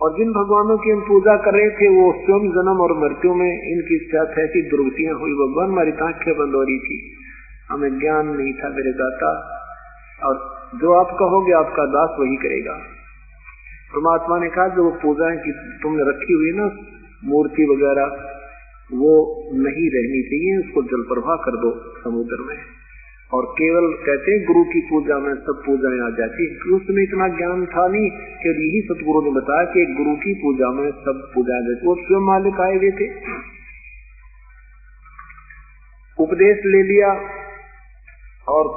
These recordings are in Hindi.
और जिन भगवानों की हम पूजा कर रहे थे वो स्वयं जन्म और मृत्यु में इनकी साथ ऐसी दुर्गतियां हुई। भगवान हमारी आंखें बंद हो रही थी, हमें ज्ञान नहीं था मेरे दाता, और जो आप कहोगे आपका दास वही करेगा। परमात्मा ने कहा जो पूजाएं की तुमने रखी हुई ना मूर्ति वगैरह, वो नहीं रहनी चाहिए, उसको जल प्रवाह कर दो समुद्र में। और केवल कहते हैं गुरु की पूजा में सब पूजाएं आ जाती है, उसमें इतना ज्ञान था नहीं कि यही सतगुरु ने बताया कि गुरु की पूजा में सब पूजा आ जाती। वो स्वयं मालिक आए हुए थे, उपदेश ले लिया, और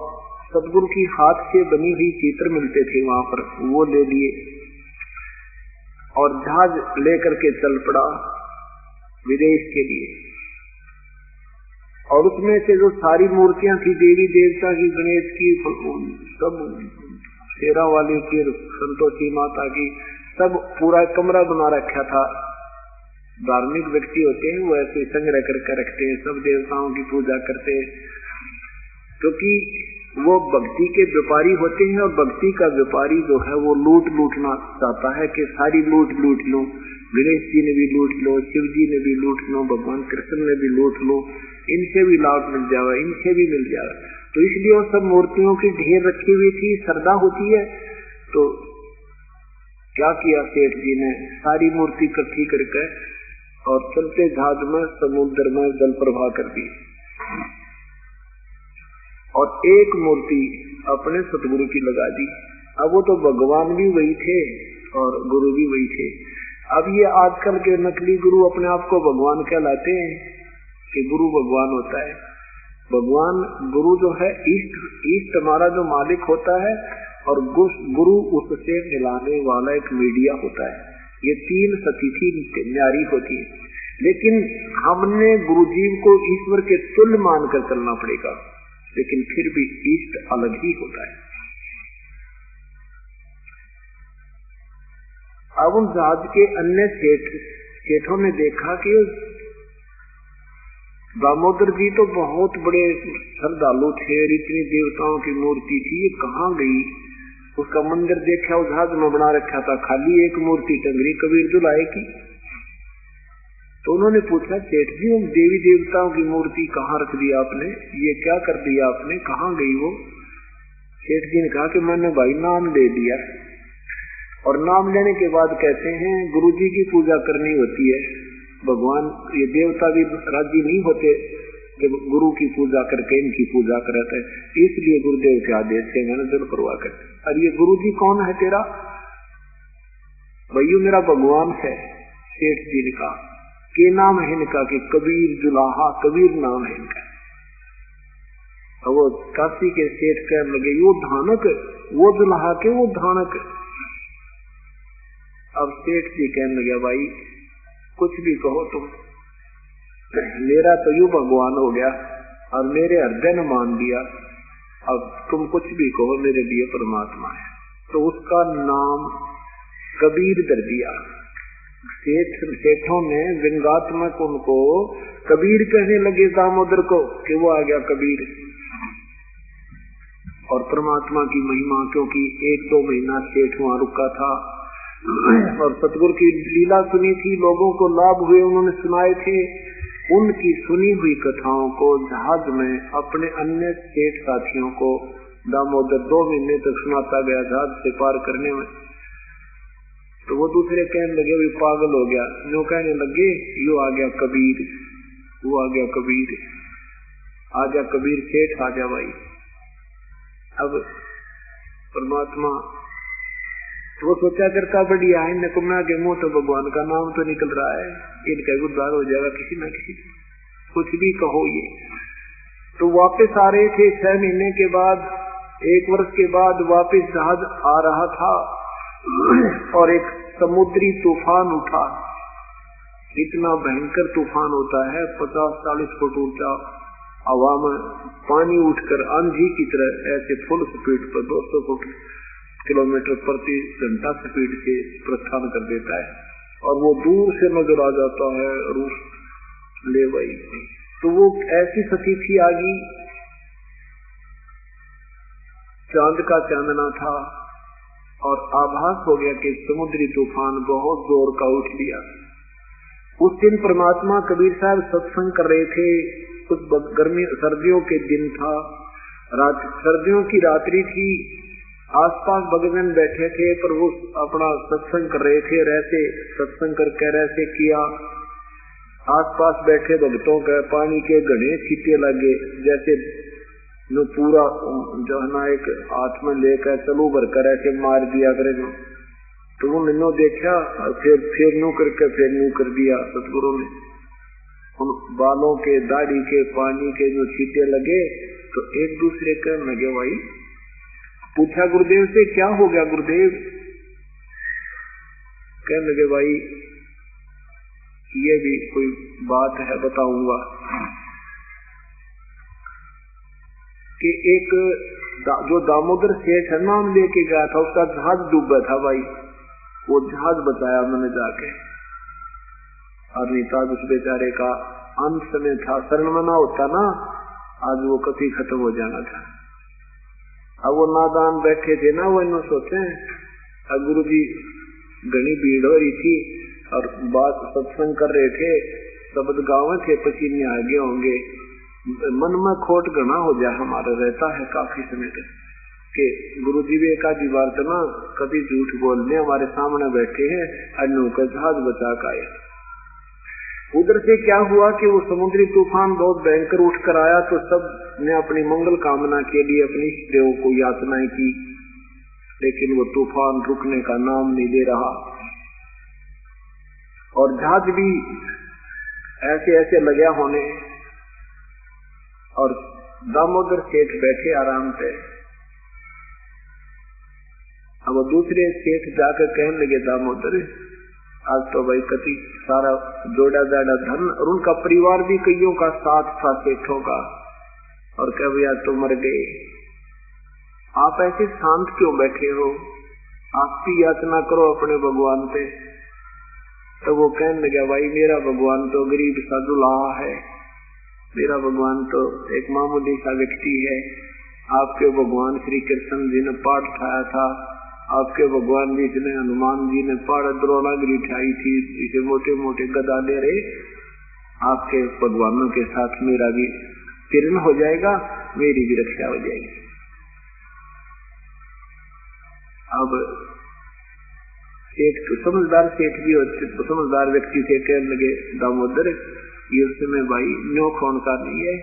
सतगुरु की हाथ से बनी हुई चित्र मिलते थे वहां पर, वो ले लिए और जहाज लेकर के चल पड़ा विदेश के लिए। और उसमें से जो सारी मूर्तियां थी देवी देवता की, गणेश की, सब शेरा वाले की, संतोषी माता की, सब पूरा कमरा बना रखा था। धार्मिक व्यक्ति होते हैं वो ऐसे संग्रह करके रखते हैं, सब देवताओं की पूजा करते हैं, क्योंकि वो भक्ति के व्यापारी होते हैं। और भक्ति का व्यापारी जो है वो लूटना चाहता है कि सारी लूट लो, गणेश जी ने भी लूट लो, शिव जी ने भी लूट लो, भगवान कृष्ण ने भी लूट लो, इनसे भी लाभ मिल जाएगा, इनसे भी मिल जाएगा। तो इसलिए वो सब मूर्तियों की ढेर रखी हुई थी, श्रद्धा होती है। तो क्या किया सेठ जी ने, सारी मूर्ति इकट्ठी करके और चलते जहाज में समुद्र में जल प्रवाह कर दी, और एक मूर्ति अपने सतगुरु की लगा दी। अब वो तो भगवान भी वही थे और गुरु भी वही थे। अब ये आजकल के नकली गुरु अपने आप को भगवान कहलाते हैं कि गुरु भगवान होता है। भगवान गुरु जो है इष्ट हमारा जो मालिक होता है, और गुरु उससे मिलाने वाला एक मीडिया होता है। ये तीन सतिथि न्यारी होती है, लेकिन हमने गुरु जी को ईश्वर के तुल्य मानकर चलना पड़ेगा, लेकिन फिर भी इष्ट अलग ही होता है। अब उन जहाज के अन्य सेठों ने देखा कि दामोदर जी तो बहुत बड़े श्रद्धालु थे, इतनी देवताओं की मूर्ति थी, ये कहाँ गई? उसका मंदिर देखा, उस जहाज में बना रखा था, खाली एक मूर्ति टंगरी कबीर जुलाए की। तो उन्होंने पूछा, सेठ जी उन देवी देवताओं की मूर्ति कहाँ रख दी आपने, ये क्या कर दिया आपने, कहाँ गई वो? सेठ जी ने कहा कि मैंने भाई नाम ले दिया, और नाम लेने के बाद कहते हैं गुरु जी की पूजा करनी होती है। भगवान ये देवता भी राजी नहीं होते जब गुरु की पूजा करके इनकी पूजा करते, इसलिए गुरुदेव के आदेश से मैंने जल प्रवाह कर। और ये गुरु जी कौन है तेरा? भैया मेरा भगवान है। सेठ जी ने कहा के नाम है इनका कि कबीर जुलाहा, कबीर नाम है इनका। और वो काशी के सेठ कहने लगे वो धानक, वो जुलाहा के वो धानक। अब सेठ जी कहने लगे भाई कुछ भी कहो तुम, मेरा तो यू भगवान हो गया और मेरे हृदय ने मान दिया, अब तुम कुछ भी कहो मेरे लिए परमात्मा है। तो उसका नाम कबीर धर दिया। सेठों ने व्यंगात्मक उनको कबीर कहने लगे दामोदर को कि वो आ गया कबीर। और परमात्मा की महिमा, क्योंकि 1-2 महीना सेठ वहां रुका था और सतगुरु की लीला सुनी थी, लोगों को लाभ हुए, उन्होंने सुनाए थे। उनकी सुनी हुई कथाओं को जहाज में अपने अन्य सेठ साथियों को दामोदर 2 महीने तक सुनाता गया जहाज से पार करने में। तो वो दूसरे कहने लगे वे पागल हो गया, जो कहने लगे यो आ गया कबीर, वो आ गया कबीर, आजा कबीर सेठ आजा भाई। अब परमात्मा वो सोचा करता बढ़िया है, इनको मैं के मुंह तो भगवान का नाम तो निकल रहा है, इनका उद्धार हो जाएगा किसी न किसी, कुछ भी कहो ये। तो वापस आ रहे थे 6 महीने के बाद, 1 वर्ष के बाद वापस जहाज आ रहा था और एक समुद्री तूफान उठा। इतना भयंकर तूफान होता है, 50-40 फुट ऊंचा, हवा में पानी उठकर आंधी की तरह ऐसे फुल स्पीड पर 200 किलोमीटर प्रति घंटा स्पीड से प्रस्थान कर देता है, और वो दूर से नजर आ जाता है रूस ले भाई। तो वो ऐसी स्थिति आ गई, चांद का चांदना था और आभास हो गया कि समुद्री तूफान बहुत जोर का उठ लिया। उस दिन परमात्मा कबीर साहब सत्संग कर रहे थे। कुछ सर्दियों के दिन था, सर्दियों की रात्रि थी। आसपास भगवान बैठे थे, पर वो अपना सत्संग कर रहे थे। रहते सत्संग करके रहते किया। आसपास बैठे भक्तों के पानी के घड़े छींटे लगे, जैसे जो पूरा जो है ना एक हाथ में लेकर चलो भर कर ऐसे मार दिया करे जो। तो वो मैंने देखा और फिर न्यू करके फिर न्यू कर दिया सतगुरु ने। उन बालों के दाढ़ी के पानी के जो छींटे लगे तो एक दूसरे कहने लगे, भाई पूछा गुरुदेव से क्या हो गया गुरुदेव? कहने लगे भाई ये भी कोई बात है बताऊंगा कि एक जो दामोदर सेठ है नाम लेके गया था, उसका जहाज डूबा था भाई। वो जहाज बचाया मैंने जाके, और नहीं था उस बेचारे का अंत समय था। शरण में ना होता ना आज वो कभी खत्म हो जाना था। अब वो नादान बैठे थे ना, वो इन सोचे अब गुरु जी घनी भीड़ हो रही थी और बात सत्संग कर रहे थे, शब्द गाँव थे, पसीने आगे होंगे, मन में खोट घना हो जाए हमारा रहता है काफी समय तक कि गुरु जी भी एकाधी बार तो ना कभी झूठ बोलने हमारे सामने बैठे हैं, अन्नों का जहाज बचा का आए। उधर से क्या हुआ कि वो समुद्री तूफान बहुत भयंकर उठ कर आया, तो सब ने अपनी मंगल कामना के लिए अपने देव को यातनाएं की, लेकिन वो तूफान रुकने का नाम नहीं ले रहा। और जहाज भी ऐसे ऐसे लगा होने, और दामोदर सेठ बैठे आराम से। अब दूसरे सेठ जाकर कहने लगे, दामोदर आज तो भाई कति सारा जोड़ा जाड़ा धन, और उनका परिवार भी कईयों का साथ था सेठों का, और कह भैया तो मर गए, आप ऐसे शांत क्यों बैठे हो? आप भी याचना करो अपने भगवान पे। तो वो कहने लगा, भाई मेरा भगवान तो गरीब सा दुल्हा है, मेरा भगवान तो एक मामूली सा व्यक्ति है। आपके भगवान श्री कृष्ण जी ने पाठ उठाया था, आपके भगवान भी इसने हनुमान जी ने पाठ द्रोणागिरी उठाई थी, इसे मोटे मोटे गदा ले रहे। आपके भगवानों के साथ मेरा भी किरण हो जाएगा, मेरी भी रक्षा हो जाएगी। अब सेठ समझदार सेठ भी होते, समझदार व्यक्ति से कहने लगे, दामोदर ये समय भाई न्यो खोन का नहीं है,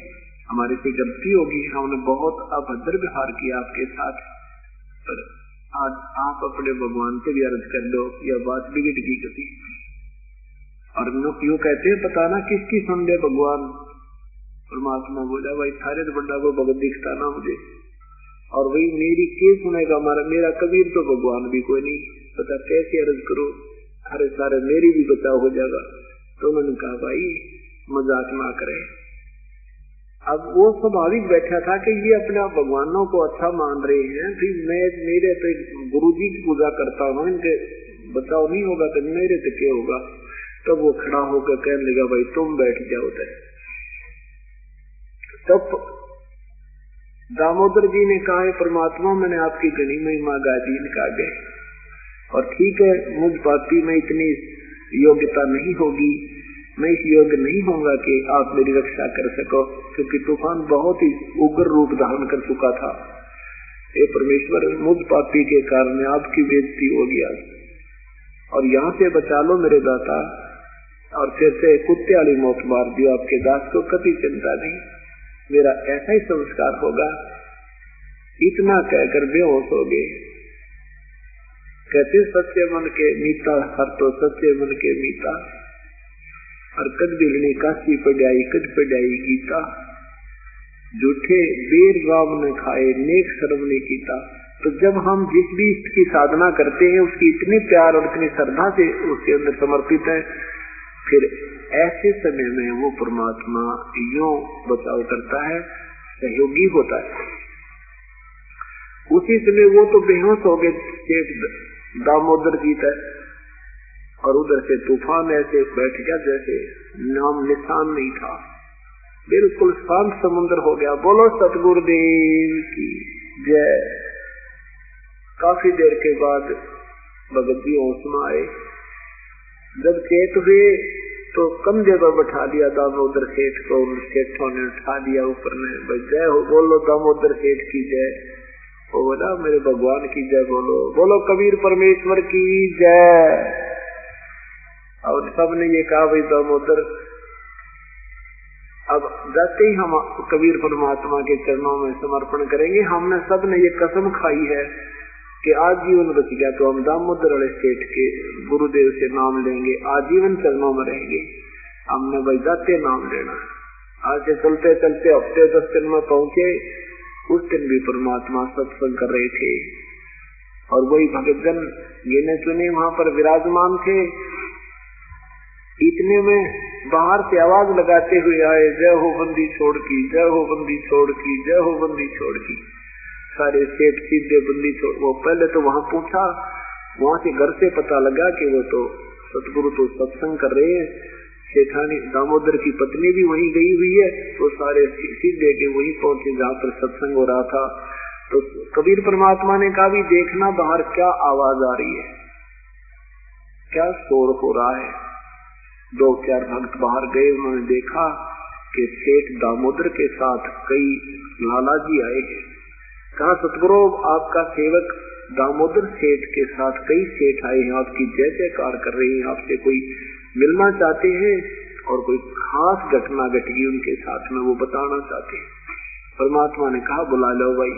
हमारी कोई गलती होगी, हमने बहुत अभद्र व्यवहार किया आपके साथ, पर आज आप अपने भगवान से भी अर्ज कर लो, यह बात बिगड़ गई गति। और यूँ कहते हैं पता ना किसकी सुन ले भगवान। परमात्मा बोला, भाई थारे तो बड़ा को भगत दिखता ना मुझे, और वही मेरी के सुनेगा मेरा कबीर तो भगवान भी कोई नहीं, पता कैसे अर्ज करो, अरे सारे मेरी भी बचाव हो जाएगा। तो उन्होंने कहा भाई मजाक ना करे। अब वो स्वाभाविक बैठा था कि ये अपने आप भगवानों को अच्छा मान रहे हैं, फिर मैं मेरे तो गुरु जी की पूजा करता हूँ, इनके बचाव नहीं होगा तो मेरे तो क्या होगा। तब वो खड़ा होकर कहने लगा, भाई तुम बैठ जाओ। तब दामोदर जी ने कहा, परमात्मा मैंने आपकी घनी महिमा गा दी इनका आगे, और ठीक है मुझ पापी में इतनी योग्यता नहीं होगी, मैं इस योग्य नहीं होऊंगा कि आप मेरी रक्षा कर सको, क्योंकि तूफान बहुत ही उग्र रूप धारण कर चुका था। ये परमेश्वर मुझ पापी के कारण आपकी बेइज्जती हो गया, और यहाँ से बचा लो मेरे दाता, और फिर से कुत्ते वाली मौत मार दियो, आपके दास को कभी चिंता नहीं, मेरा ऐसा ही संस्कार होगा। इतना कहकर बेहोश हो गए। कहते सच्चे मन के मीता, हर तो सच्चे मन के मीता, और कद बिगड़ी काशी पढ़ाई कद पढ़ाई गीता, झूठे बेर राम ने खाए नेक शर्म ने कीता। तो जब हम जिस भी इष्ट की साधना करते हैं उसकी इतने प्यार और इतनी श्रद्धा से उसके अंदर समर्पित है, फिर ऐसे समय में वो परमात्मा यूं बचाव करता है, सहयोगी होता है। उसी समय वो तो बेहोश हो गए सेठ दामोदर जी तक, और उधर से तूफान ऐसे बैठ गया जैसे नाम निशान नहीं था, बिल्कुल शांत समुद्र हो गया। बोलो सतगुरुदेव की जय। काफी देर के बाद भगत जी होश में आए। जब चेत हुए तो कंधे पर बैठा दिया दामोदर सेठ को। सेठों ने उठा दिया ऊपर में, जय हो बोलो दामोदर सेठ की जय। वो बोला मेरे भगवान की जय बोलो, बोलो कबीर परमेश्वर की जय। और सबने ये कहा भाई दामोदर अब जाते ही हम कबीर परमात्मा के चरणों में समर्पण करेंगे। हमने सबने ये कसम खाई है कि आजीवन बच गया तो हम दामोदर वाले सेठ के गुरुदेव से नाम लेंगे, आजीवन चरणों में रहेंगे। हमने भाई जाते नाम लेना। आज से चलते चलते हफ्ते 10 दिन में पहुंचे। उस दिन भी परमात्मा सत्संग कर रहे थे और वही भगत जन गिने चुने वहां पर विराजमान थे। इतने में बाहर से आवाज लगाते हुए आए, जय हो बंदी छोड़ की, जय हो बंदी छोड़ की, जय हो बंदी छोड़ की। सारे सेठ सीधे बंदी छोड़। वो पहले तो वहां पूछा, वहां से घर से पता लगा कि वो तो सतगुरु तो सत्संग कर रहे हैं। सेठानी दामोदर की पत्नी भी वहीं गई हुई है। तो सारे सीधे के वहीं पहुंचे जहाँ पर सत्संग हो रहा था। तो कबीर परमात्मा ने कहा भी देखना बाहर क्या आवाज आ रही है, क्या शोर हो रहा है। 2-4 भक्त बाहर गए, उन्होंने देखा कि सेठ दामोदर के साथ कई लालाजी आए हैं। कहा सतगुरु आपका सेवक दामोदर सेठ के साथ कई सेठ आए हैं, आपकी जय जयकार कर रहे हैं, आपसे कोई मिलना चाहते हैं और कोई खास घटना घट गई उनके साथ में, वो बताना चाहते हैं। परमात्मा ने कहा बुला लो भाई।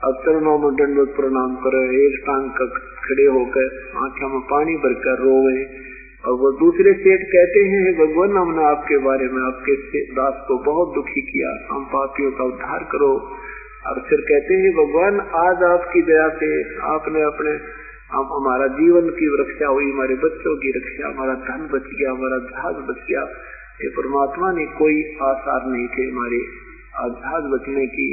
अब चरणों में दंडवत प्रणाम करो, एक टांग खड़े होकर आंखों में पानी भरकर रोवे। और वो दूसरे सेठ कहते हैं भगवान हमने आपके बारे में आपके दास को बहुत दुखी किया, हम पापियों का उद्धार करो। और फिर कहते हैं भगवान आज आपकी दया से आपने अपने हमारा जीवन की रक्षा हुई, हमारे बच्चों की रक्षा, हमारा धन बच गया, हमारा जहाज बच गया। ये परमात्मा ने कोई आसार नहीं थे हमारे जहाज बचने की।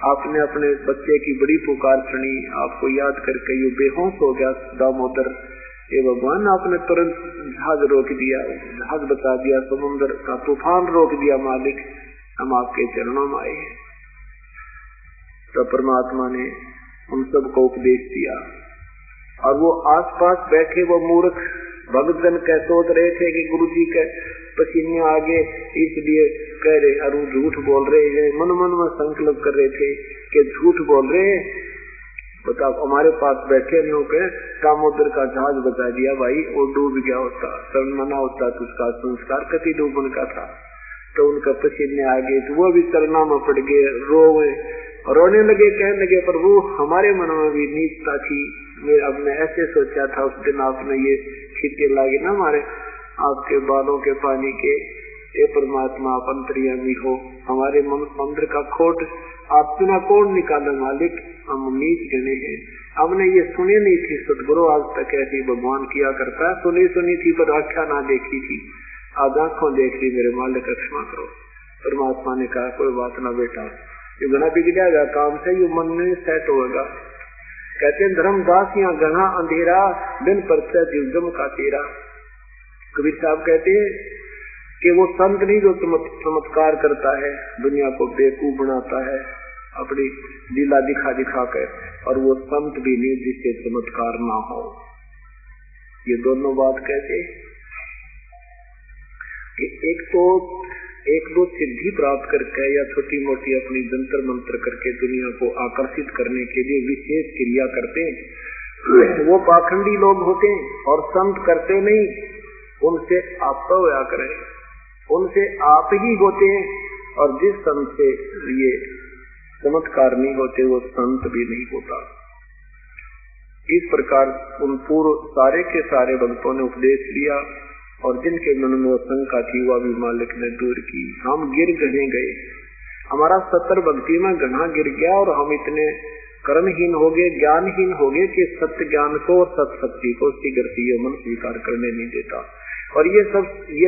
आपने अपने बच्चे की बड़ी पुकार सुनी, आपको याद करके ये बेहोश हो गया दामोदर। ये भगवान आपने तुरंत जहाज रोक दिया, जहाज बचा दिया, समुद्र का तूफान रोक दिया। मालिक हम आपके चरणों में आए हैं। तो परमात्मा ने उन सबको उपदेश दिया। और वो आसपास बैठे वो मूर्ख भक्तजन कह सोच रहे थे कि गुरु जी के पसीने आगे इसलिए कह रहे, अरु झूठ बोल रहे हैं। मन मन में संकल्प कर रहे थे कि झूठ बोल रहे हैं। बताओ हमारे पास बैठे नहीं होकर दामोदर का जहाज बचा दिया भाई, वो डूब गया होता, शरण मना होता तो उसका संस्कार कति डूबन का था। तो उनका पसीने आ गए तो वो भी चरणों में पड़ गए, रोने लगे, कहने लगे प्रभु हमारे मन में भी नीचता थी। अब मैं ऐसे सोचा था उस दिन आपने ये छींटे लागे ना हमारे आपके बालों के पानी के। ये परमात्मा आप अंतर्यामी हो, हमारे मंदिर का खोट आप बिना कौन निकाले मालिक, हम नीच गणे हैं। हमने ये सुने नहीं थी सतगुरु आज तक ऐसी भगवान किया करता है, सुनी थी पर आख्या ना देखी थी, आज आंखों देख ली मेरे मालिक क्षमा करो। परमात्मा ने कहा कोई बात ना बेटा, ये घना बिग जाएगा काम से, ये मन में सेट होगा। कहते हैं धर्मदास यहाँ घना अंधेरा बिन परचा जीवजम का तेरा। कबीर साहब कहते हैं कि वो संत नहीं जो चमत्कार करता है, दुनिया को बेवकूफ बनाता है अपनी लीला दिखा कर, और वो संत भी नहीं जिससे चमत्कार ना हो। ये दोनों बात कहते कि एक दो सिद्धि प्राप्त करके या छोटी मोटी अपनी जंतर मंत्र करके दुनिया को आकर्षित करने के लिए विशेष क्रिया करते हैं, वो पाखंडी लोग होते हैं। और संत करते नहीं, उनसे आप तो होया करें, उनसे आप ही होते हैं। और जिस संत से ये चमत्कार नहीं होते वो संत भी नहीं होता। इस प्रकार उन पूर्व सारे के सारे भक्तों ने उपदेश लिया और जिनके मन में वो शंका थी वह भी मालिक ने दूर की। हम गिर गए, हमारा 70 भक्ति में घना गिर गया और हम इतने कर्महीन हो गए, ज्ञानहीन हो गए कि सत्य ज्ञान को और सत्य शक्ति को शीघ्र मन स्वीकार करने नहीं देता। और ये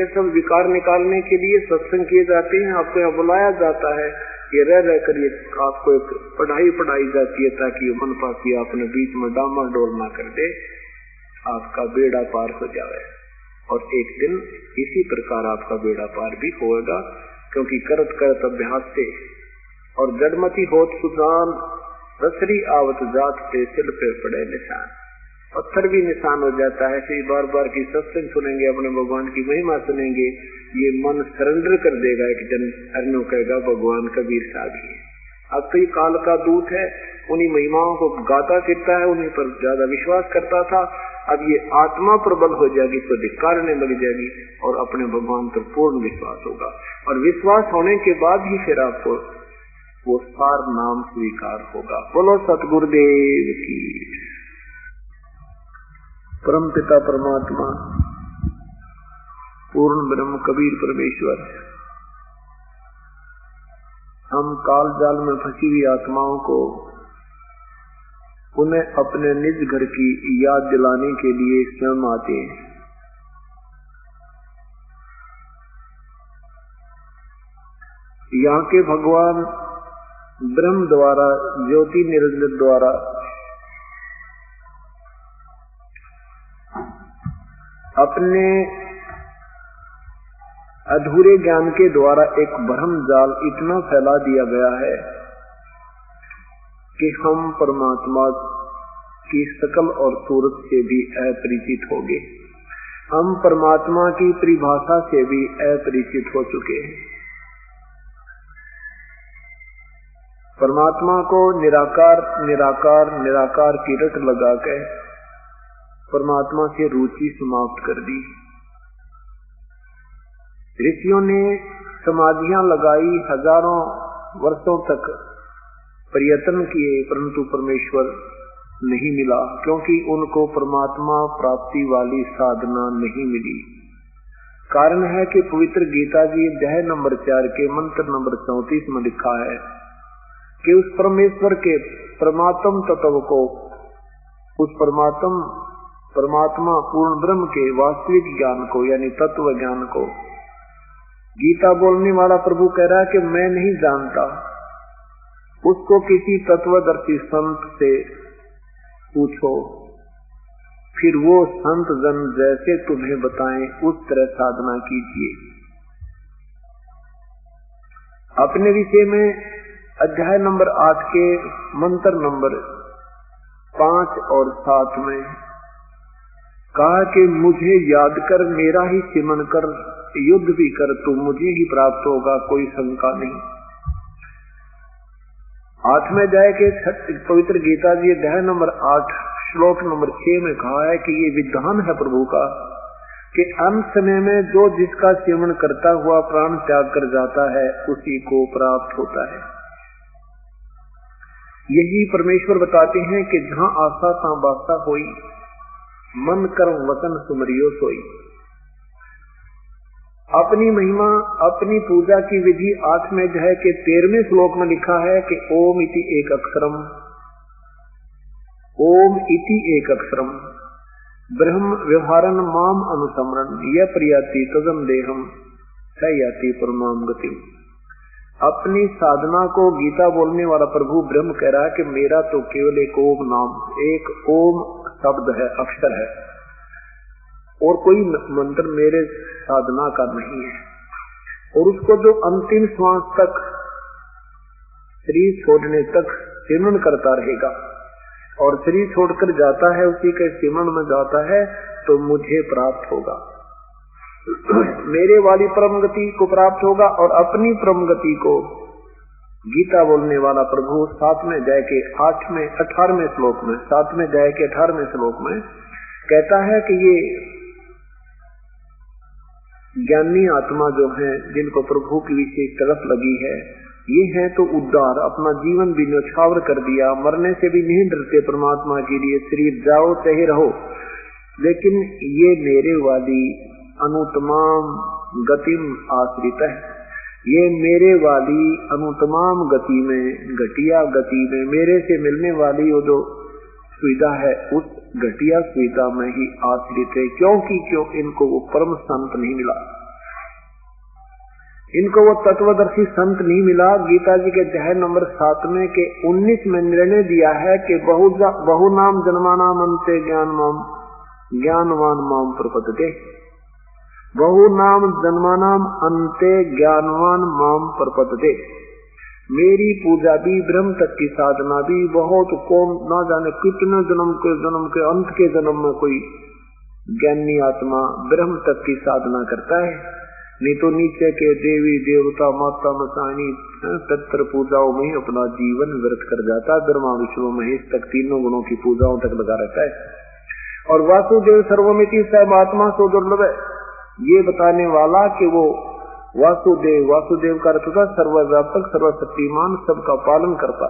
सब विकार निकालने के लिए सत्संग किए जाते हैं, आपको यहाँ बुलाया जाता है, ये रह कर ये आपको एक पढ़ाई जाती है ताकि मन पाती अपने बीच में डामा डोल ना कर दे, आपका बेड़ा पार हो जाए। और एक दिन इसी प्रकार आपका बेड़ा पार भी होगा, क्योंकि करत करत अभ्यास से और जड़मती होत सुजान रसरी आवत जात से सिल पे पड़े निशान, पत्थर भी निशान हो जाता है। फिर बार बार की सत्संग सुनेंगे, अपने भगवान की महिमा सुनेंगे, ये मन सरेंडर कर देगा। एक जन हरनो कहेगा भगवान कबीर साहब ही। अब तो ये काल का दूत है, उन्हीं महिमाओं को गाता फिरता है, उन्हीं पर ज्यादा विश्वास करता था। अब ये आत्मा प्रबल हो जाएगी, इसको धिक्कारने लग जाएगी और अपने भगवान पर पूर्ण विश्वास होगा। और विश्वास होने के बाद ही फिर आपको वो सार नाम स्वीकार होगा। बोलो सतगुरुदेव की। परम पिता परमात्मा पूर्ण ब्रह्म कबीर परमेश्वर, हम काल जाल में फंसी हुई आत्माओं को उन्हें अपने निज घर की याद दिलाने के लिए स्वयं आते हैं। यहाँ के भगवान ब्रह्म द्वारा, ज्योति निरंजन द्वारा अपने अधूरे ज्ञान के द्वारा एक भ्रम जाल इतना फैला दिया गया है कि हम परमात्मा की शकल और सूरत से भी अपरिचित हो गए, हम परमात्मा की परिभाषा से भी अपरिचित हो चुके हैं। परमात्मा को निराकार निराकार निराकार की रट लगा के परमात्मा से रुचि समाप्त कर दी। ऋषियों ने समाधियां लगाई, हजारों वर्षों तक प्रयत्न किए, परंतु परमेश्वर नहीं मिला, क्योंकि उनको परमात्मा प्राप्ति वाली साधना नहीं मिली। कारण है कि पवित्र गीता जी अध्याय नंबर 4 के मंत्र नंबर 34 में लिखा है कि उस परमेश्वर के परमात्म तत्व को, उस परमात्मा पूर्ण ब्रह्म के वास्तविक ज्ञान को यानी तत्व ज्ञान को गीता बोलने वाला प्रभु कह रहा है कि मैं नहीं जानता। उसको किसी तत्वदर्शी संत से पूछो, फिर वो संत जन जैसे तुम्हें बताएं उस तरह साधना कीजिए। अपने विषय में अध्याय नंबर 8 के मंत्र नंबर 5 और 7 में कहा कि मुझे याद कर, मेरा ही सिमरन कर, युद्ध भी कर तो मुझे ही प्राप्त होगा, कोई शंका नहीं। 8वें अध्याय के पवित्र गीता जी अध्याय नंबर 8 श्लोक नंबर 6 में कहा है कि ये विधान है प्रभु का कि अंत समय में जो जिसका सिमरन करता हुआ प्राण त्याग कर जाता है उसी को प्राप्त होता है। यही परमेश्वर बताते हैं कि जहाँ आशा तहाँ बासा होई, मन कर्म वचन सुमरियो सोई। अपनी महिमा, अपनी पूजा की विधि 8वें अध्याय के 13वें श्लोक में लिखा है कि ओम इति एक अक्षरम, ओम इति एक अक्षरम ब्रह्म व्यवहारन माम अनुसमरण यह प्रियाति तजम देहम स याति परमाम गति। अपनी साधना को गीता बोलने वाला प्रभु ब्रह्म कह रहा है कि मेरा तो केवल एक ओम नाम, एक ओम शब्द है, अक्षर है, और कोई मंत्र मेरे साधना का नहीं है। और उसको जो अंतिम श्वास तक, शरीर छोड़ने तक सिमरन करता रहेगा और शरीर छोड़कर जाता है, उसी के सिमरन में जाता है, तो मुझे प्राप्त होगा, मेरे वाली परम गति को प्राप्त होगा। और अपनी परम गति को गीता बोलने वाला प्रभु 7वें अध्याय के 18वें श्लोक में, 7वें अध्याय के 18वें श्लोक में कहता है कि ये ज्ञानी आत्मा जो है, जिनको प्रभु की विशेष तरफ लगी है, ये है तो उद्धार, अपना जीवन भी न्यौछावर कर दिया, मरने से भी नहीं डरते परमात्मा के लिए, शरीर जाओ चाहे रहो, लेकिन ये मेरे वाली अनुतमाम गतिम आश्रित है। ये मेरे वाली अनुतमाम गति में, घटिया गति में, मेरे से मिलने वाली वो जो सुविधा है उस घटिया सुविधा में ही आश्रित है। क्योंकि इनको वो परम संत नहीं मिला, इनको वो तत्वदर्शी संत नहीं मिला। गीता जी के अध्याय नंबर 7 में के 19 में निर्णय दिया है कि बहु नाम जन्मानाम अंते ज्ञानवान माम प्रपद्यते। बहु नाम जन्मानाम अंते ज्ञानवान माम प्रपद्यते, मेरी पूजा भी, ब्रह्म तक की साधना भी, बहुत कौन ना जाने कितने जन्म के अंत के जन्म में कोई ज्ञानी आत्मा ब्रह्म तक की साधना करता है, नहीं तो नीचे के देवी देवता माता मसानी पितर पूजाओं में ही अपना जीवन व्यर्थ कर जाता है। ब्रह्मा विष्णु महेश तक तीनों गुणों की पूजाओं तक लगा रहता है। और वासुदेव सर्वमिति सर्वात्मा सो दुर्लभ है, ये बताने वाला कि वो वासुदेव का अर्थ होता सर्वव्यापक सर्वशक्तिमान, सबका पालन करता,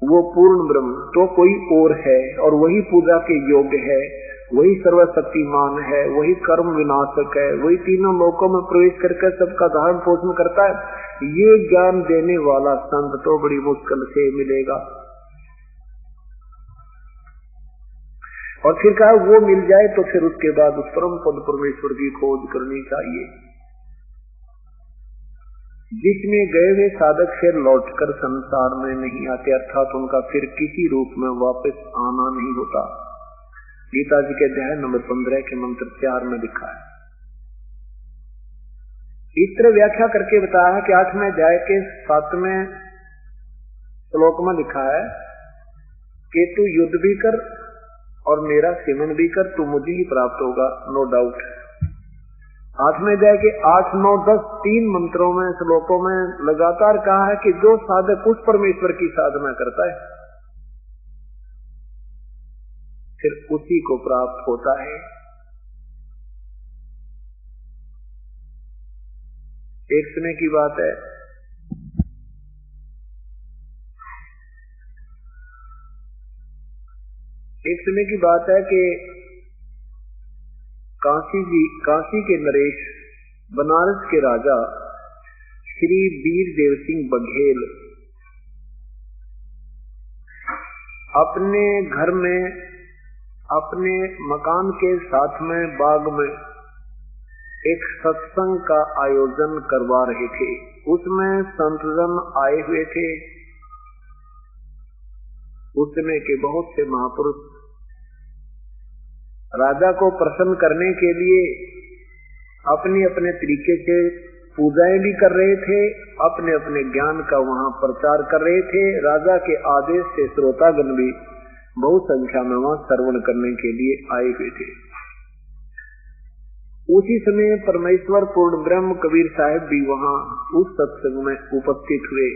वो पूर्ण ब्रह्म तो कोई और है और वही पूजा के योग्य है, वही सर्वशक्तिमान है, वही कर्म विनाशक है, वही तीनों लोकों में प्रवेश करके सबका धारण पोषण करता है। ये ज्ञान देने वाला संत तो बड़ी मुश्किल से मिलेगा। और फिर कहा वो मिल जाए तो फिर उसके बाद उस परम पद परमेश्वर की खोज करनी चाहिए। जिसमें गए हुए साधक फिर लौटकर संसार में नहीं आते, अर्थात उनका फिर किसी रूप में वापस आना नहीं होता। गीता जी के अध्याय नंबर 15 के मंत्र 4 में लिखा है। इस तरह व्याख्या करके बताया है कि 8वें अध्याय के 7वें श्लोक में लिखा है कि तू युद्ध भी कर और मेरा सेवन भी कर, तू मुझे ही प्राप्त होगा, नो डाउट। 8वें अध्याय के 8, 9, 10 3 मंत्रों में श्लोकों में लगातार कहा है कि जो साधक उस परमेश्वर की साधना करता है फिर उसी को प्राप्त होता है। एक समय की बात है, कि काशी के नरेश, बनारस के राजा श्री वीर देव सिंह बघेल अपने घर में, अपने मकान के साथ में बाग में एक सत्संग का आयोजन करवा रहे थे। उसमें संतजन आए हुए थे। उस समय के बहुत से महापुरुष राजा को प्रसन्न करने के लिए अपने अपने तरीके से पूजाएं भी कर रहे थे, अपने अपने ज्ञान का वहां प्रचार कर रहे थे। राजा के आदेश से श्रोतागण भी बहुत संख्या में वहां श्रवण करने के लिए आए हुए थे। उसी समय परमेश्वर पूर्ण ब्रह्म कबीर साहब भी वहां उस सत्संग में उपस्थित हुए।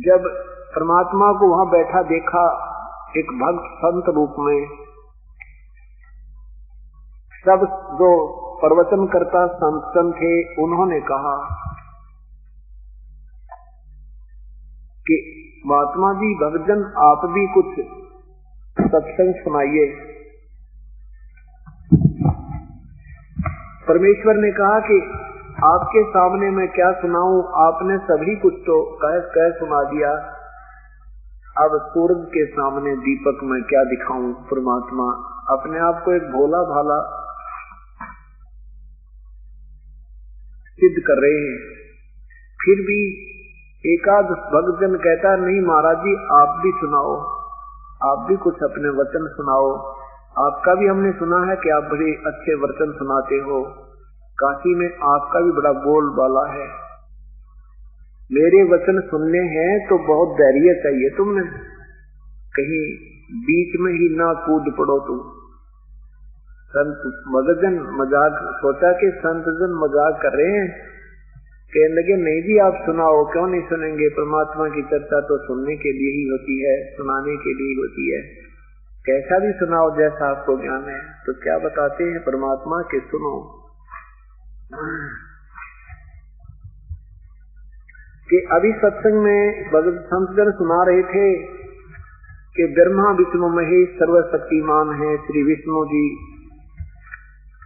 जब परमात्मा को वहां बैठा देखा एक भक्त संत रूप में, सब जो प्रवचन करता संतजन थे उन्होंने कहा कि महात्मा जी भक्तजन आप भी कुछ सत्संग सुनाइए। परमेश्वर ने कहा कि आपके सामने मैं क्या सुनाऊं, आपने सभी कुछ तो कह सुना दिया, अब सूरज के सामने दीपक में क्या दिखाऊं। परमात्मा अपने आप को एक भोला भाला सिद्ध कर रहे हैं। फिर भी एकाद भक्तजन कहता नहीं महाराज जी आप भी सुनाओ, आप भी कुछ अपने वचन सुनाओ, आपका भी हमने सुना है कि आप बड़े अच्छे वचन सुनाते हो, काशी में आपका भी बड़ा बोलबाला है, मेरे वचन सुनने हैं तो बहुत धैर्य चाहिए तुमने, कहीं बीच में ही ना कूद पड़ो तुम। संत भक्तजन मजाक सोचा कि संतजन मजाक कर रहे हैं, कहने लगे नहीं जी आप सुनाओ। क्यों नहीं सुनेंगे, परमात्मा की चर्चा तो सुनने के लिए ही होती है, सुनाने के लिए होती है, कैसा भी सुनाओ जैसा आपको ज्ञान है। तो क्या बताते हैं परमात्मा के सुनो कि अभी सत्संग में संतजन सुना रहे थे कि ब्रह्मा विष्णु महेश सर्वशक्तिमान है, श्री विष्णु जी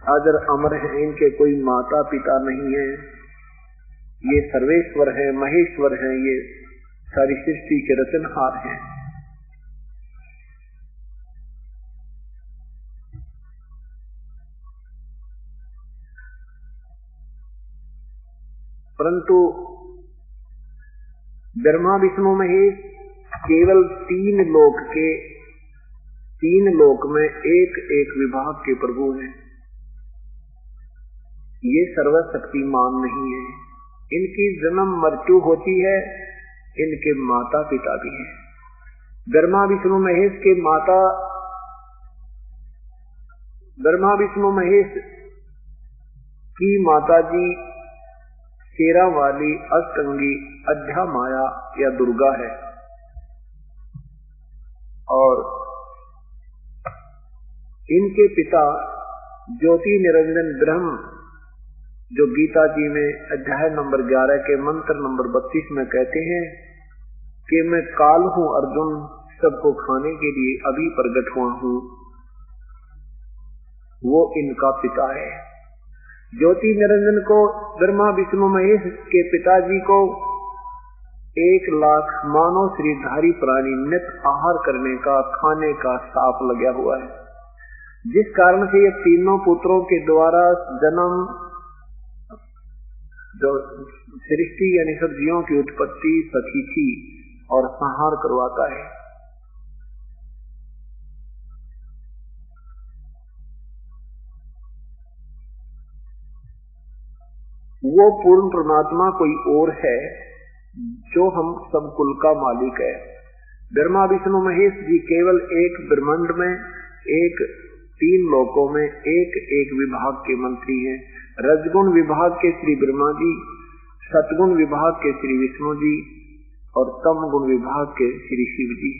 अजर अमर है, इनके कोई माता पिता नहीं है, ये सर्वेश्वर है, महेश्वर है, ये सारी सृष्टि के रचनहार हैं। परंतु ब्रह्मा विष्णु महेश केवल 3 लोक के तीन लोक में एक एक विभाग के प्रभु हैं। ये सर्वशक्तिमान नहीं है, इनकी जन्म मृत्यु होती है, इनके माता पिता भी हैं। ब्रह्मा विष्णु महेश के माता, ब्रह्मा विष्णु महेश की माता जी शेरा वाली अष्टंगी अध्या माया या दुर्गा है, और इनके पिता ज्योति निरंजन ब्रह्म, जो गीता जी में अध्याय नंबर 11 के मंत्र नंबर 32 में कहते हैं कि मैं काल हूँ अर्जुन, सबको खाने के लिए अभी प्रकट हुआ हूँ, वो इनका पिता है। ज्योति निरंजन को, ब्रह्मा विष्णु महेश के पिताजी को 1 लाख मानव श्रीधारी प्राणी नित्य आहार करने का, खाने का शाप लगा हुआ है, जिस कारण से ये तीनों पुत्रों के द्वारा जन्म, जो सृष्टि यानी सब्जियों की उत्पत्ति, सखीची और संहार करवाता है। वो पूर्ण परमात्मा कोई और है, जो हम सब कुल का मालिक है। ब्रह्मा विष्णु महेश जी केवल एक ब्रह्मांड में, एक 3 लोकों में एक एक विभाग के मंत्री हैं। रजगुण विभाग के श्री ब्रह्मा जी, सतगुण विभाग के श्री विष्णु जी और तम गुण विभाग के श्री शिव जी।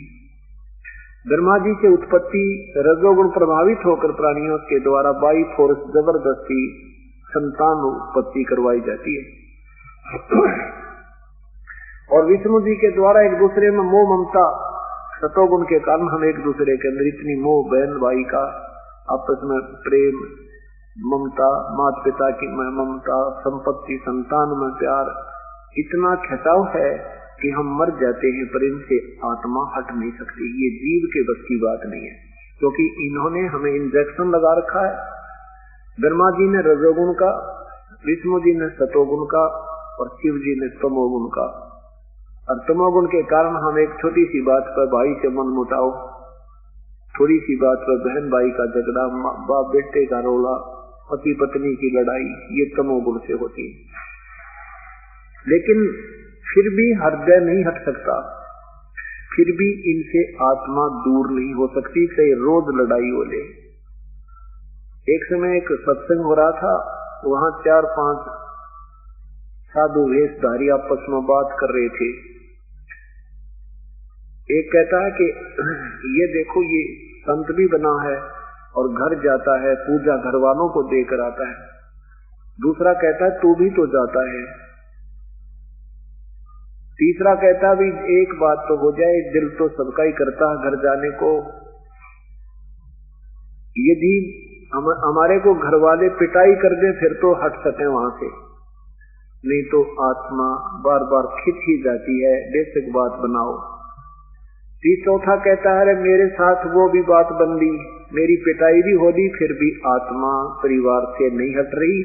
ब्रह्मा जी से उत्पत्ति रजोगुण प्रभावित होकर प्राणियों के द्वारा बाई फोर्स जबरदस्ती संतान उत्पत्ति करवाई जाती है, और विष्णु जी के द्वारा एक दूसरे में मोह ममता, सतोगुण के कारण हम एक दूसरे के अंदर इतनी मोह, बहन भाई का आपस में प्रेम, ममता, माता पिता की ममता, संपत्ति, संतान में प्यार, इतना खिंचाव है कि हम मर जाते हैं, पर इनसे आत्मा हट नहीं सकती। ये जीव के बस की बात नहीं है, क्योंकि इन्होंने हमें इंजेक्शन लगा रखा है। ब्रह्मा जी ने रजोगुण का, विष्णु जी ने सतोगुण का और शिव जी ने तमोगुण का। और तमोगुण के कारण हम एक छोटी सी बात पर भाई से मन मुटाव, थोड़ी सी बात पर बहन भाई का झगड़ा, बाप बेटे का रोला, पति पत्नी की लड़ाई, ये तमोगुण से होती है। लेकिन फिर भी हृदय नहीं हट सकता, फिर भी इनसे आत्मा दूर नहीं हो सकती, चाहे रोज लड़ाई हो ले। एक समय एक सत्संग हो रहा था, वहां 4-5 साधु वेशधारी आपस में बात कर रहे थे। एक कहता है कि ये देखो, ये संत भी बना है और घर जाता है, पूजा घर वालों को देकर आता है। दूसरा कहता है तू भी तो जाता है। तीसरा कहता है भी एक बात तो हो जाए, दिल तो सबका ही करता है घर जाने को, यदि हमारे को घर वाले पिटाई कर दे फिर तो हट सके वहां से, नहीं तो आत्मा बार बार खिंच ही जाती है, बेसिक बात बनाओ। चौथा कहता है मेरे साथ वो भी बात बन ली, मेरी पिटाई भी हो ली, फिर भी आत्मा परिवार से नहीं हट रही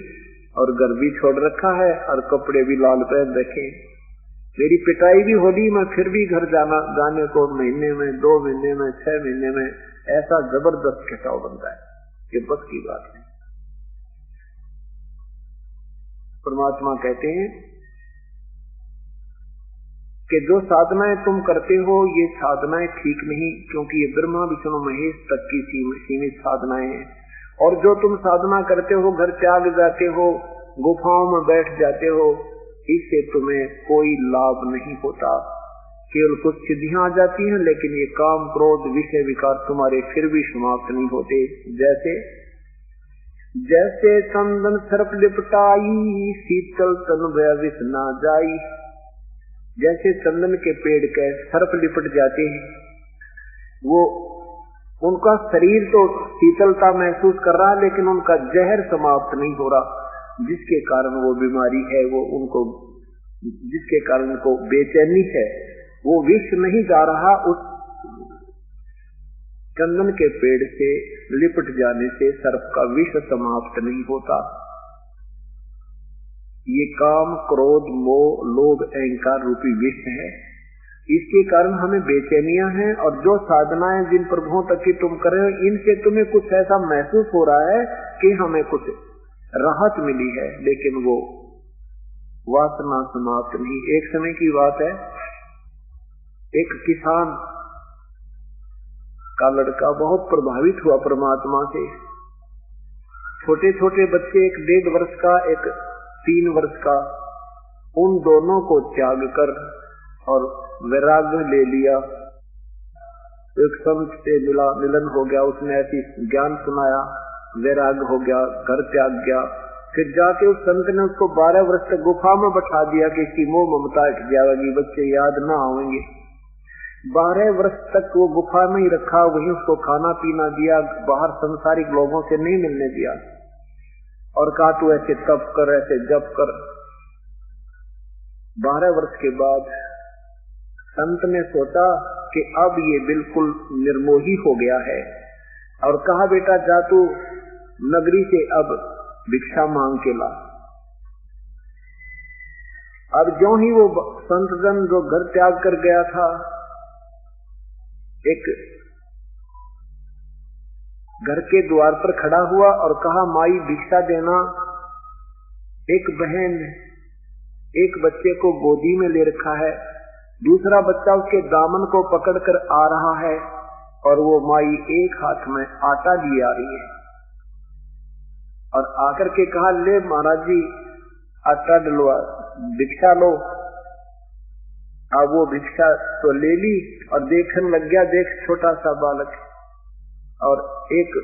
और घर भी छोड़ रखा है और कपड़े भी लाल पहन रखे। मेरी पिटाई भी हो ली, मैं फिर भी घर जाने को महीने में, 2 महीने में, 6 महीने में, ऐसा जबरदस्त खिंचाव बनता है, ये बस की बात नहीं। परमात्मा कहते हैं कि जो साधनाएं तुम करते हो ये साधनाएं ठीक नहीं, क्योंकि ये ब्रह्मा विष्णु महेश तक की सीमित साधनाएं हैं। और जो तुम साधना करते हो, घर त्याग जाते हो, गुफाओं में बैठ जाते हो, इससे तुम्हें कोई लाभ नहीं होता। केवल कुछ सिद्धियां आ जाती हैं, लेकिन ये काम, क्रोध, विषय विकार तुम्हारे फिर भी समाप्त नहीं होते। जैसे चंदन सर्प लिपटाई, शीतल तन भय विष ना जाई। जैसे चंदन के पेड़ के सर्प लिपट जाते हैं, वो उनका शरीर तो शीतलता महसूस कर रहा है, लेकिन उनका जहर समाप्त नहीं हो रहा, जिसके कारण वो बीमारी है, वो उनको, जिसके कारण उनको बेचैनी है, वो विष नहीं जा रहा। उस चंदन के पेड़ से लिपट जाने से सर्प का विष समाप्त नहीं होता। ये काम, क्रोध, मोह, लोभ, अहंकार रूपी विष है, इसके कारण हमें बेचैनियां हैं, और जो साधनाएं जिन प्रभुओं तक की तुम कर रहे हो, इनसे तुम्हें कुछ ऐसा महसूस हो रहा है कि हमें कुछ राहत मिली है, लेकिन वो वासना समाप्त नहीं। एक समय की बात है, एक किसान का लड़का बहुत प्रभावित हुआ परमात्मा से। छोटे छोटे बच्चे, एक 1.5 वर्ष का, एक 3 वर्ष का, उन दोनों को त्याग कर और वैराग्य ले लिया। एक संत से मिलन हो गया, उसने ऐसी ज्ञान सुनाया, वैराग्य हो गया, घर त्याग गया। फिर जाके उस संत ने उसको 12 वर्ष तक गुफा में बैठा दिया कि इसकी मोह ममता हट जाएगी, बच्चे याद ना आएंगे। 12 वर्ष तक वो गुफा में ही रखा, वहीं उसको खाना पीना दिया, बाहर संसारिक लोगों से नहीं मिलने दिया, और कहा तू ऐसे तप कर, ऐसे जप कर। 12 वर्ष के बाद संत ने सोचा कि अब ये बिल्कुल निर्मोही हो गया है, और कहा बेटा जा तू नगरी से अब भिक्षा मांग के ला। अब जो ही वो संत जन जो घर त्याग कर गया था, एक घर के द्वार पर खड़ा हुआ और कहा माई भिक्षा देना। एक बहन एक बच्चे को गोदी में ले रखा है, दूसरा बच्चा उसके दामन को पकड़कर आ रहा है, और वो माई एक हाथ में आटा लिए आ रही है, और आकर के कहा ले महाराज जी आटा डलवा, भिक्षा लो। अब वो भिक्षा तो ले ली और देखने लग गया, देख छोटा सा बालक, और एक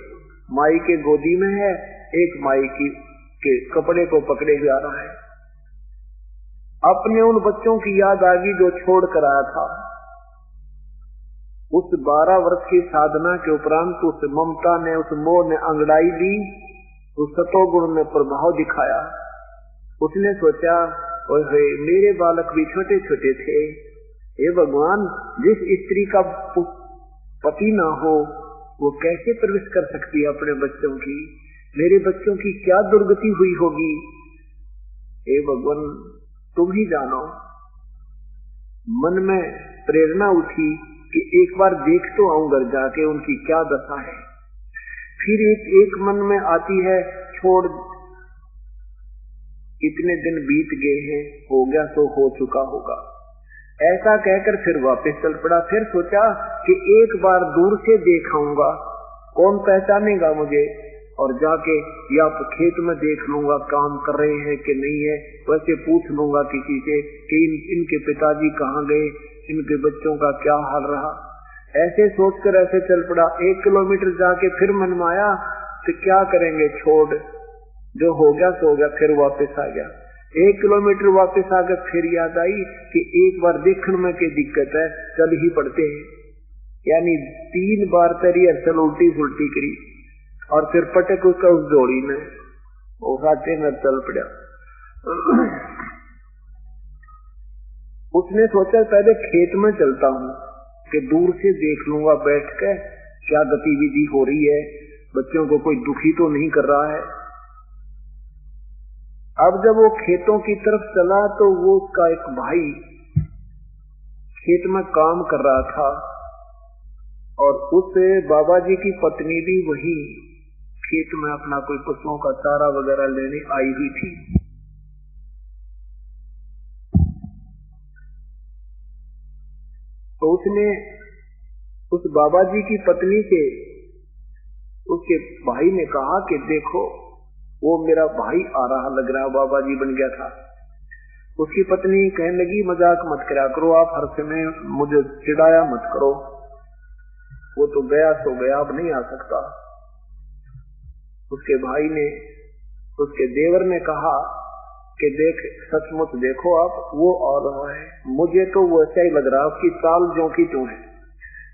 माई के गोदी में है, एक माई के कपड़े को पकड़े हुए आ रहा है। अपने उन बच्चों की याद आ गई जो छोड़ कर आया था। उस 12 वर्ष की साधना के उपरांत उस ममता ने, उस मोह ने अंगड़ाई ली, उस सतोगुण ने प्रभाव दिखाया। उसने सोचा ओए मेरे बालक भी छोटे छोटे थे, हे भगवान जिस स्त्री का पति ना हो वो कैसे प्रवेश कर सकती है अपने बच्चों की, मेरे बच्चों की क्या दुर्गति हुई होगी। हे भगवान तुम ही जानो। मन में प्रेरणा उठी कि एक बार देख तो आऊं घर जाके उनकी क्या दशा है। फिर एक मन में आती है छोड़, इतने दिन बीत गए हैं, हो गया तो हो चुका होगा, ऐसा कहकर फिर वापस चल पड़ा। फिर सोचा कि एक बार दूर से देखाऊंगा, कौन पहचानेगा मुझे, और जाके या खेत में देख लूंगा काम कर रहे हैं कि नहीं है, वैसे पूछ लूंगा किसी से कि इनके पिताजी कहाँ गए, इनके बच्चों का क्या हाल रहा। ऐसे सोचकर ऐसे चल पड़ा। 1 किलोमीटर जाके फिर मन में आया तो क्या करेंगे, छोड़, जो हो गया सो हो गया। फिर वापस आ गया। 1 किलोमीटर वापस आ गया। फिर याद आई कि एक बार देखने में क्या दिक्कत है, चल ही पड़ते हैं। यानी 3 बार तेरी असल उल्टी सुलटी करी और फिर पटक उसका उस जोड़ी में, वो खाते में चल पड़ा। उसने सोचा पहले खेत में चलता हूँ कि दूर से देख लूंगा बैठ के क्या गतिविधि हो रही है, बच्चों को कोई दुखी तो नहीं कर रहा है। अब जब वो खेतों की तरफ चला तो वो उसका एक भाई खेत में काम कर रहा था, और उस बाबा जी की पत्नी भी वही खेत में अपना कोई पशुओं का चारा वगैरह लेने आई हुई थी। तो उसने उस बाबा जी की पत्नी से उसके भाई ने कहा कि देखो वो मेरा भाई आ रहा लग रहा, बाबा जी बन गया था। उसकी पत्नी कहने लगी मजाक मत करा करो, आप हर समय मुझे चिढ़ाया मत करो, वो तो गया सो गया, अब नहीं आ सकता। उसके भाई ने, उसके देवर ने कहा कि देख सचमुच देखो आप, वो आ रहा है, मुझे तो वो ऐसा ही लग रहा है, उसकी चाल जो की तू है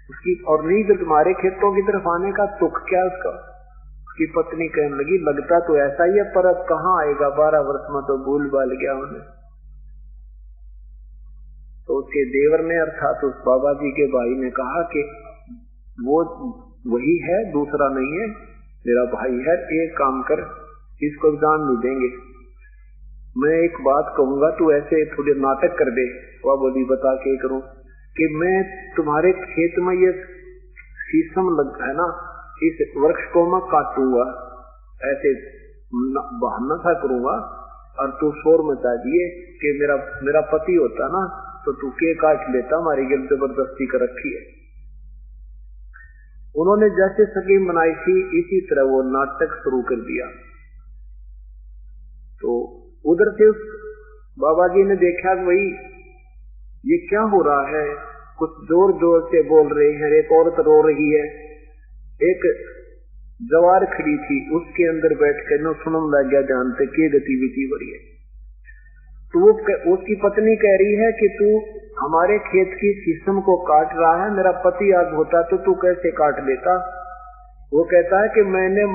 उसकी, और नहीं तो तुम्हारे खेतों की तरफ आने का तुक क्या उसका। उसकी पत्नी कहने लगी लगता तो ऐसा ही है, पर अब कहाँ आएगा, 12 वर्ष में तो भूल भाल गया उन्हें। तो उसके देवर ने अर्थात उस बाबा जी के भाई ने कहा कि वो वही है, दूसरा नहीं है, मेरा भाई है, एक काम कर, इसको जान नहीं देंगे, मैं एक बात कहूंगा तू ऐसे थोड़े नाटक कर दे। वह बोली बता के करूं कि मैं तुम्हारे खेत में ये शीशम लग है ना, इस वृक्ष को मैं काटूंगा, ऐसे बहाना सा करूंगा, और तू शोर मचा दिए कि मेरा पति होता ना तो तू के काट लेता, हमारी गिर जबरदस्ती कर रखी है। उन्होंने जैसे स्कीम बनाई थी इसी तरह वो नाटक शुरू कर दिया। तो उधर से उस बाबा जी ने देखा कि भाई ये क्या हो रहा है, कुछ जोर जोर से बोल रहे हैं, एक औरत रो रही है, एक जवार खड़ी थी उसके अंदर बैठ कर न सुनने लग गया ध्यान से की गतिविधि हो रही है। तो वो उसकी पत्नी कह रही है कि तू हमारे खेत की शीशम को काट रहा है, मेरा पति आज होता तो तू कैसे काट लेता। वो कहता है कि मैंने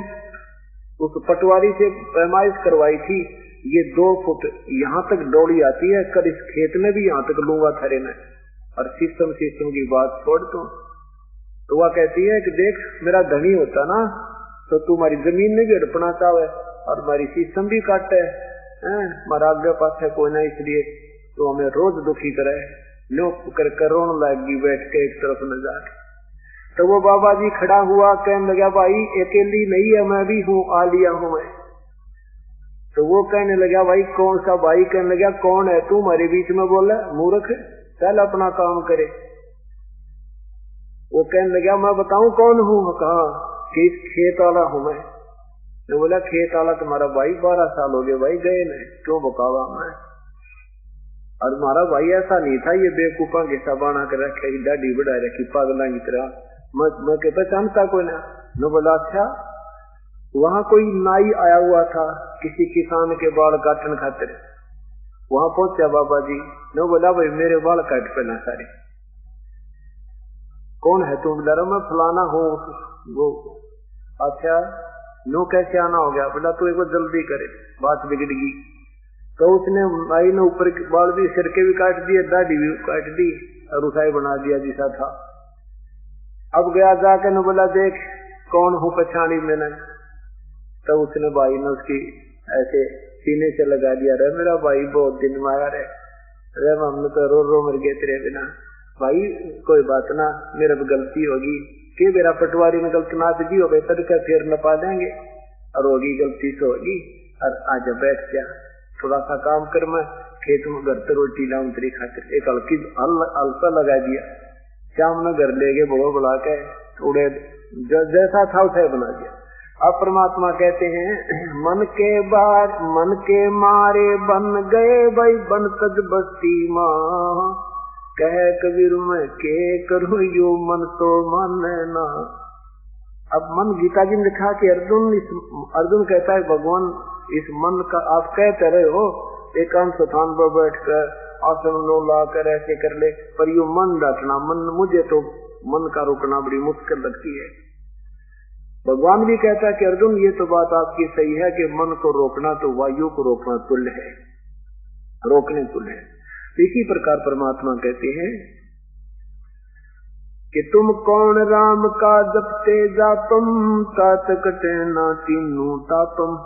उस पटवारी से पैमाइश करवाई थी, ये 2 फुट यहाँ तक डोली आती है, कल इस खेत में भी यहाँ तक लूंगा थरे में, और शीशम की बात छोड़ दो। तो वह कहती है कि देख मेरा धनी होता ना तो तू हमारी जमीन में भी हड़पना चाहे और हमारी शीशम भी काटे, हमारा आगे पास है कोई ना, इसलिए तो हमें रोज दुखी करे, नो कर रोन लागी बैठ के एक तरफ न जाके। तो वो बाबा जी खड़ा हुआ, कहने लगा भाई अकेली नहीं है, मैं भी हूँ, आ लिया हूँ मैं। तो वो कहने लगा भाई कौन सा भाई, कहने लगा कौन है तू हमारे बीच में बोला, मूर्ख, चल अपना काम करे। वो कहने लगा मैं बताऊं कौन हूँ, कहा कि खेत वाला हूँ मैं। तो बोला खेत वाला तुम्हारा भाई 12 साल हो गए भाई गए नहीं, क्यों बकावा मैं, और हमारा भाई ऐसा नहीं था, ये बेवकूफा के बना कर रखे, दाढ़ी बढ़ा रखी पागला की तरह, मैं कहता जानता कोई ना। न बोला अच्छा, वहाँ कोई नाई आया हुआ था किसी किसान के बाल काटने खातिर, वहां पहुंचा बाबा जी। न बोला भाई मेरे बाल काट पहना सारे, कौन है तुम? बोला मैं फलाना हूँ। वो अच्छा नो कैसे आना हो गया? बोला तू एक बार जल्दी करे, बात बिगड़ गई। तो उसने नाई ने ऊपर के बाल भी, सिर के भी काट दिए, दाढ़ी भी काट दी और उसाई बना दिया जैसा था। अब गया जाकर न बोला देख कौन हूँ, पहचानी मैंने। तो उसने भाई ने उसकी ऐसे सीने से लगा दिया, रे मेरा भाई बहुत दिन में आया रे, हमने तो रो रो मर गए तेरे बिना। भाई कोई बात ना, मेरे भी गलती होगी कि मेरा पटवारी में गलत ना भी हो गए, तड़का फिर न पा देंगे, और होगी गलती से होगी। और आज बैठ जा, थोड़ा सा काम कर, मैं खेत में घर से रोटी लाऊं तेरी खातिर। एक हल्की हल्का लगा दिया, शाम में घर ले गए, बड़ो बुला के उड़े जैसा था उसे बना दिया। अब परमात्मा कहते हैं मन के मारे बन गए भाई बन तज बस्ती माँ, कह कबीर मैं के करूं यो मन तो माने ना। अब मन गीता जी ने लिखा कि अर्जुन कहता है भगवान इस मन का आप कहते रहे हो एकांत स्थान पर बैठ कर आसन लो ला कर ऐसे कर ले, पर यो मन डांटना, मन मुझे तो मन का रोकना बड़ी मुश्किल लगती है। भगवान भी कहता है कि अर्जुन ये तो बात आपकी सही है कि मन को रोकना तो वायु को रोकना तुल्य है, रोकने तुल्य है। इसी प्रकार परमात्मा कहते हैं कि तुम कौन राम का जपते जापम, तात कटे ना तीनू तापम।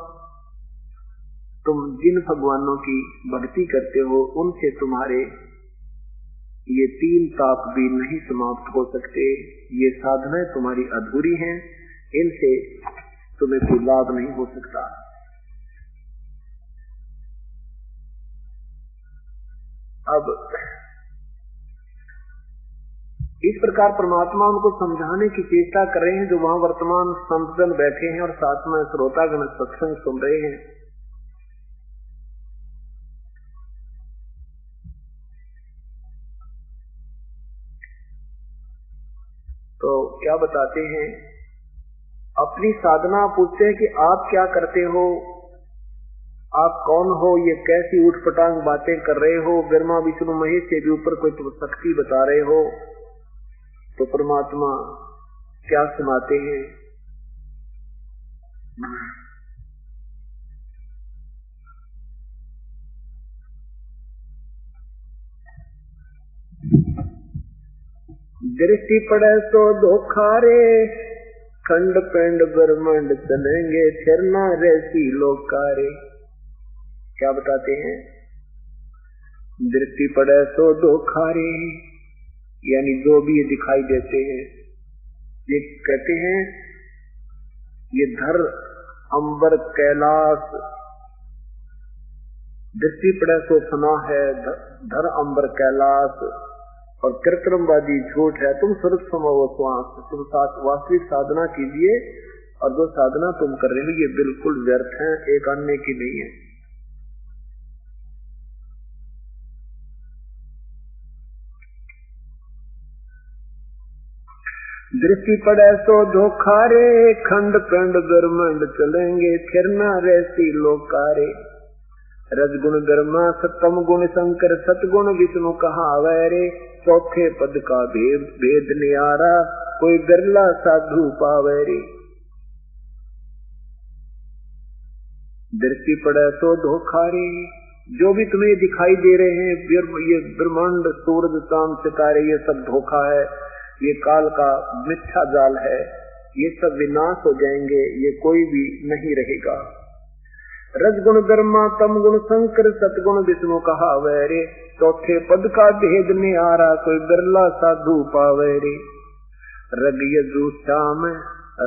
तुम जिन भगवानों की भक्ति करते हो उनसे तुम्हारे ये 3 ताप भी नहीं समाप्त हो सकते, ये साधनाएं तुम्हारी अधूरी हैं, इनसे तुम्हें कोई लाभ नहीं हो सकता। अब इस प्रकार परमात्मा उनको समझाने की चेष्टा कर रहे हैं जो वहां वर्तमान संतजन बैठे हैं और साथ में श्रोतागण सत्संग सुन रहे हैं। तो क्या बताते हैं, अपनी साधना पूछते हैं कि आप क्या करते हो, आप कौन हो, ये कैसी उठपटांग बातें कर रहे हो, ब्रह्मा विष्णु महेश से भी ऊपर कोई तुम शक्ति बता रहे हो। तो परमात्मा क्या सुनाते हैं, दृष्टि पड़े तो धोखा रे, खंड पिंड ब्रह्मांड चलेंगे, फिर ना रहती लोकारे। क्या बताते हैं, दृष्टि पड़े तो धोखा रे, यानी जो भी ये दिखाई देते हैं, ये कहते हैं ये धर अंबर कैलाश दृष्टि पड़े सो फना है, धर अंबर कैलाश और कृत्रिमवादी झूठ है। तुम स्वरूप समो श्वास, तुम वास्तविक साधना कीजिए और जो साधना तुम कर रहे हो ये बिल्कुल व्यर्थ है, एक अन्य की नहीं है। दृष्टि पड़े सो धोखा रे, खंड खंड ब्रह्मांड चलेंगे फिर न रहती लोकारे। रजगुण ब्रह्मा सतम गुण शंकर, सतगुण विष्णु कहावे रे। चौथे पद का भेद नियारा, कोई बिरला साधु पावे रे। दृष्टि पड़े सो धोखा रे, जो भी तुम्हें दिखाई दे रहे हैं ये ब्रह्मांड सूरज चांद सितारे ये सब धोखा है, ये काल का मिथ्या जाल है, ये सब विनाश हो जाएंगे, ये कोई भी नहीं रहेगा। रजगुण ब्रह्मा तम गुण शंकर, सतगुण विष्णु कहावे रे। चौथे पद का भेद नियारा, कोई बिरला साधु पावे रे। रग यजु श्याम,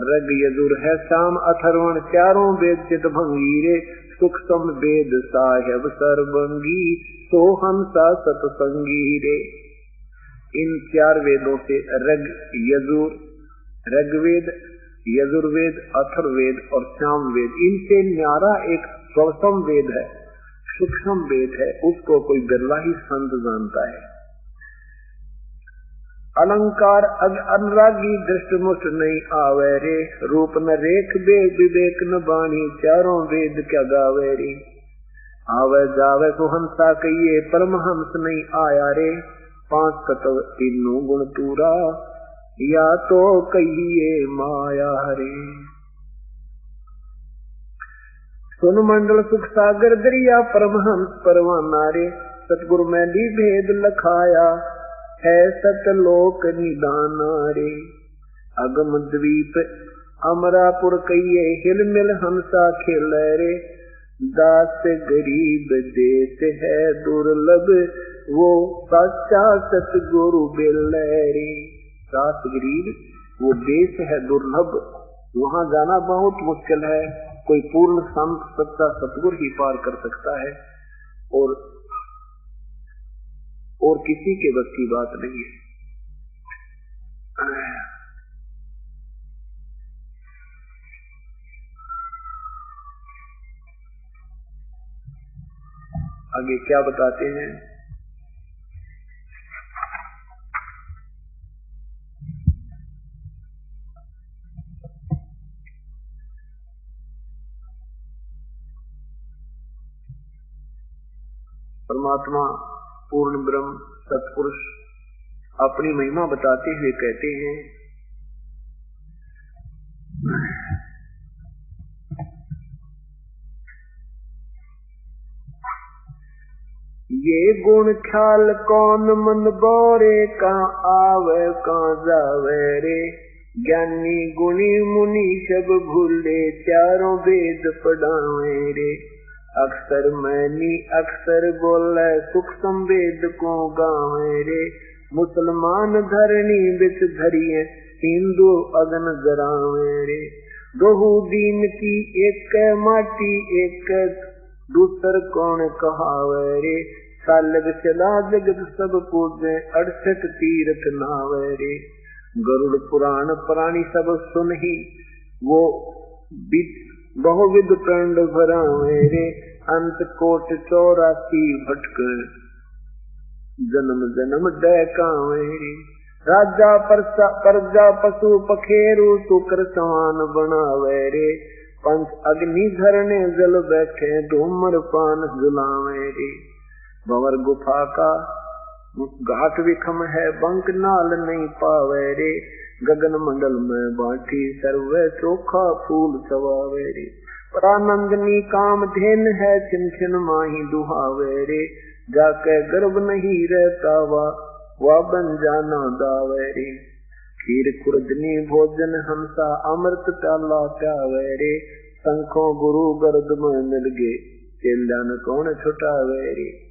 रग यजुर है श्याम अथर्वण, चारों वेद चित भंगीरे। सुख सम वेद साहेब सर्वंगी, सोहंसा सतसंगी रे। इन चार वेदों से रग यजुर, ऋग्वेद, यजुर्वेद, अथर्ववेद और सामवेद, इनसे न्यारा एक स्वसम वेद है, सूक्ष्म वेद है, उसको कोई बिरला ही संत जानता है। अलंकार अनुरागी दृष्ट मुष्ट नहीं आवे रे। रूप न रेख वेद विवेक न बाणी, चारों वेद क्या गावे रे। आवे जावे सुहंसा कहिए, परमहंस नहीं आया रे। पांच तत्व तीनों गुण तूरा, या तो कहिए माया रे। सुन मंडल सुख सागर दरिया, परमहंस परवाना रे। सतगुरु में भी भेद लखाया है, सतलोक निदाना रे। अगम द्वीप अमरापुर कहिए, हिल मिल हंसा खेल रे। दास गरीब देश है दुर्लभ, वो सच्चा सतगुरु बेलरे। दास गरीब वो देश है दुर्लभ, वहाँ जाना बहुत मुश्किल है, कोई पूर्ण संत सच्चा सतगुरु ही पार कर सकता है, और किसी के बस की बात नहीं है। आगे क्या बताते हैं? परमात्मा पूर्ण ब्रह्म सत्पुरुष अपनी महिमा बताते हुए कहते हैं, ये गुण ख्याल कौन मन बोरे, का आवे का जावे रे। ज्ञानी गुणी मुनि सब भूले, चारों वेद पढ़ावे रे। अक्षर मैनी अक्षर बोले, सुख संवेद को गावे रे। मुसलमान धरणी बिच धरिए, हिंदू अगन जरावे रे। दोहू दीन की एक माटी, एक दूसर कौन कहावे रे। सालग चला जगत सब पूजे, 68 तीर्थ नावे रे। गरुड़ पुराण प्राणी सब सुनहि, वो बहुविध प्रंड भरावे रे। अंत कोट 84 भटक, जन्म जन्म डहकावे रे। राजा प्रजा पशु पखेरु, शुक्र समान बनावे रे। पंच अग्नि धरने जल बैठे, धूमर पान जुलावे रे। भंवर गुफा का घाट विखम है, बंक नाल नहीं पावे रे। गगन मंडल में बांटी, सर्वे चोखा फूल सवावे रे। परानंदनी काम धेन है, छिन छिन माही दुहावे रे। जाके गर्भ नहीं रहता, वा बन जाना दावे रे। खीर खुर्दनी भोजन हंसा, अमृत प्याला प्यावे रे। शंखों गुरु गर्द में मिल गे, चेलन कौन छुटावे रे।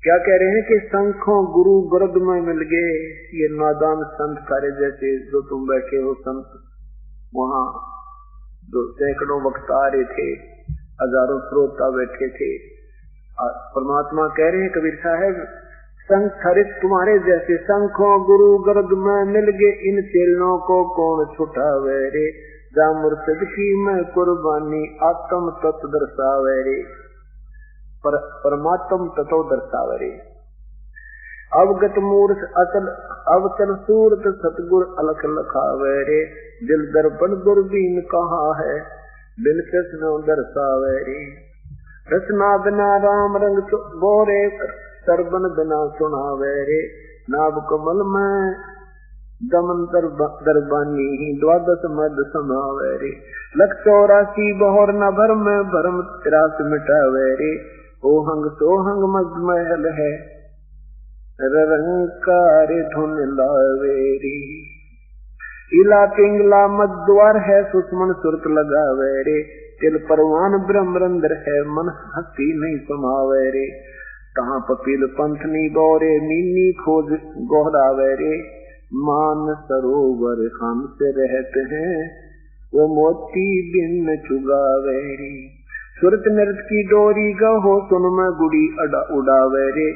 क्या कह रहे हैं कि शंखों गुरु गरद में मिल गए। ये नादान संत सारे जैसे जो तुम बैठे हो संत, वहां जो सैकड़ों वक्ता आ रहे थे, हजारों श्रोता बैठे थे। परमात्मा कह रहे हैं कबीर साहब, शंख हरित तुम्हारे जैसे शंखों गुरु गरद में मिल गए, इन चेलों को कौन छुटावे रे। जा मुर्शिद की मैं कुर्बानी आत्म तत्व दर्शावे रे। परमात्म तत्व दर्शावे रे। अवगत मूर्ख अचल अवचल सूरत सतगुर अलख लखावे रे। दिल दर्पण दूरबीन कहाँ है, बिन कृष्ण दर्शावे रे। रचना बिना राम रंग बोरे, सरबन बिना सुनावे रे। नाभ कमल में दमन दरबानी, द्वादश मद समावे रे। लख 84 बहोर न भर में, भरम 83 मिटावे रे। ओहंग सोहंग मद महल है, रंकार धुन लावेरी। इला पिंगला मद द्वार है, सुषमन सुरत लगावे रे। तिल परवान ब्रह्मरंद्र है, मन हस्ती नहीं समावे रे। कहाँ पपील पंथनी बोरे, नीनी खोज गोहरावे रे। मान सरोवर हम से रहते हैं, वो मोती बिन चुगावे रे। सुरत नृत की डोरी गहो, सुन में गुड़ी उड़ावे रे।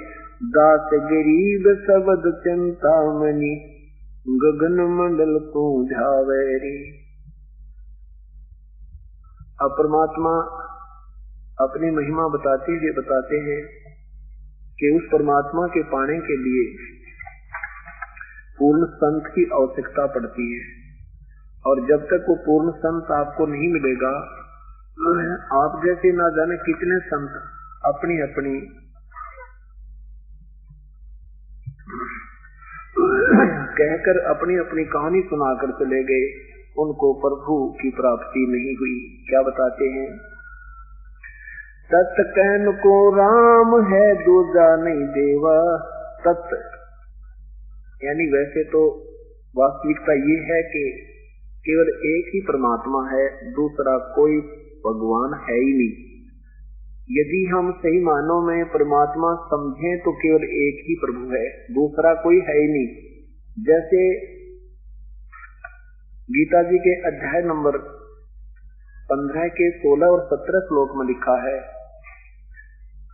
दास गरीब सबद चिंतामणि, गगन मंडल पूजावे रे। अब परमात्मा अपनी महिमा बताते हैं कि उस परमात्मा के पाने के लिए पूर्ण संत की आवश्यकता पड़ती है। और जब तक वो पूर्ण संत आपको नहीं मिलेगा, आप जैसे ना जाने कितने संत अपनी अपनी कहकर अपनी अपनी कहानी सुनाकर चले गए, उनको प्रभु की प्राप्ति नहीं हुई। क्या बताते हैं? तत् कहन को राम है, दूजा नहीं देवा। तत् यानी वैसे तो वास्तविकता ये है कि केवल एक ही परमात्मा है, दूसरा कोई भगवान है ही नहीं। यदि हम सही मानों में परमात्मा समझें तो केवल एक ही प्रभु है, दूसरा कोई है ही नहीं। जैसे गीता जी के अध्याय नंबर 15 के 16 और 17 श्लोक में लिखा है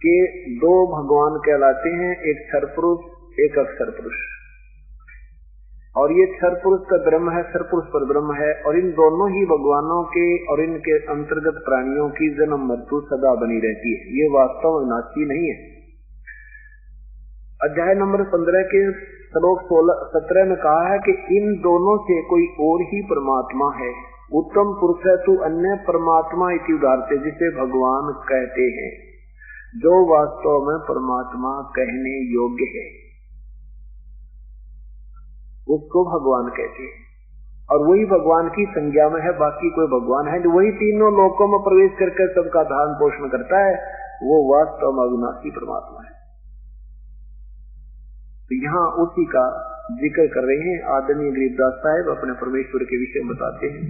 कि दो भगवान कहलाते हैं, एक क्षर पुरुष, एक अक्षर पुरुष। और ये क्षर पुरुष का ब्रह्म है, क्षर पुरुष पर ब्रह्म है। और इन दोनों ही भगवानों के और इनके अंतर्गत प्राणियों की जन्म मृत्यु सदा बनी रहती है। ये वास्तव विनाशी नहीं है। अध्याय नंबर 15 के श्लोक 17 में कहा है कि इन दोनों से कोई और ही परमात्मा है। उत्तम पुरुष है तू अन्य परमात्मा इति उदारते, जिसे भगवान कहते हैं, जो वास्तव में परमात्मा कहने योग्य है, उसको भगवान कहते हैं। और वही भगवान की संज्ञा में है, बाकी कोई भगवान है जो वही तीनों लोकों में प्रवेश करके सबका धारण पोषण करता है, वो वास्तव में अविनाशी परमात्मा है। तो यहाँ उसी का जिक्र कर रहे हैं आदरणीय गरीबदास साहब, अपने परमेश्वर के विषय में बताते हैं।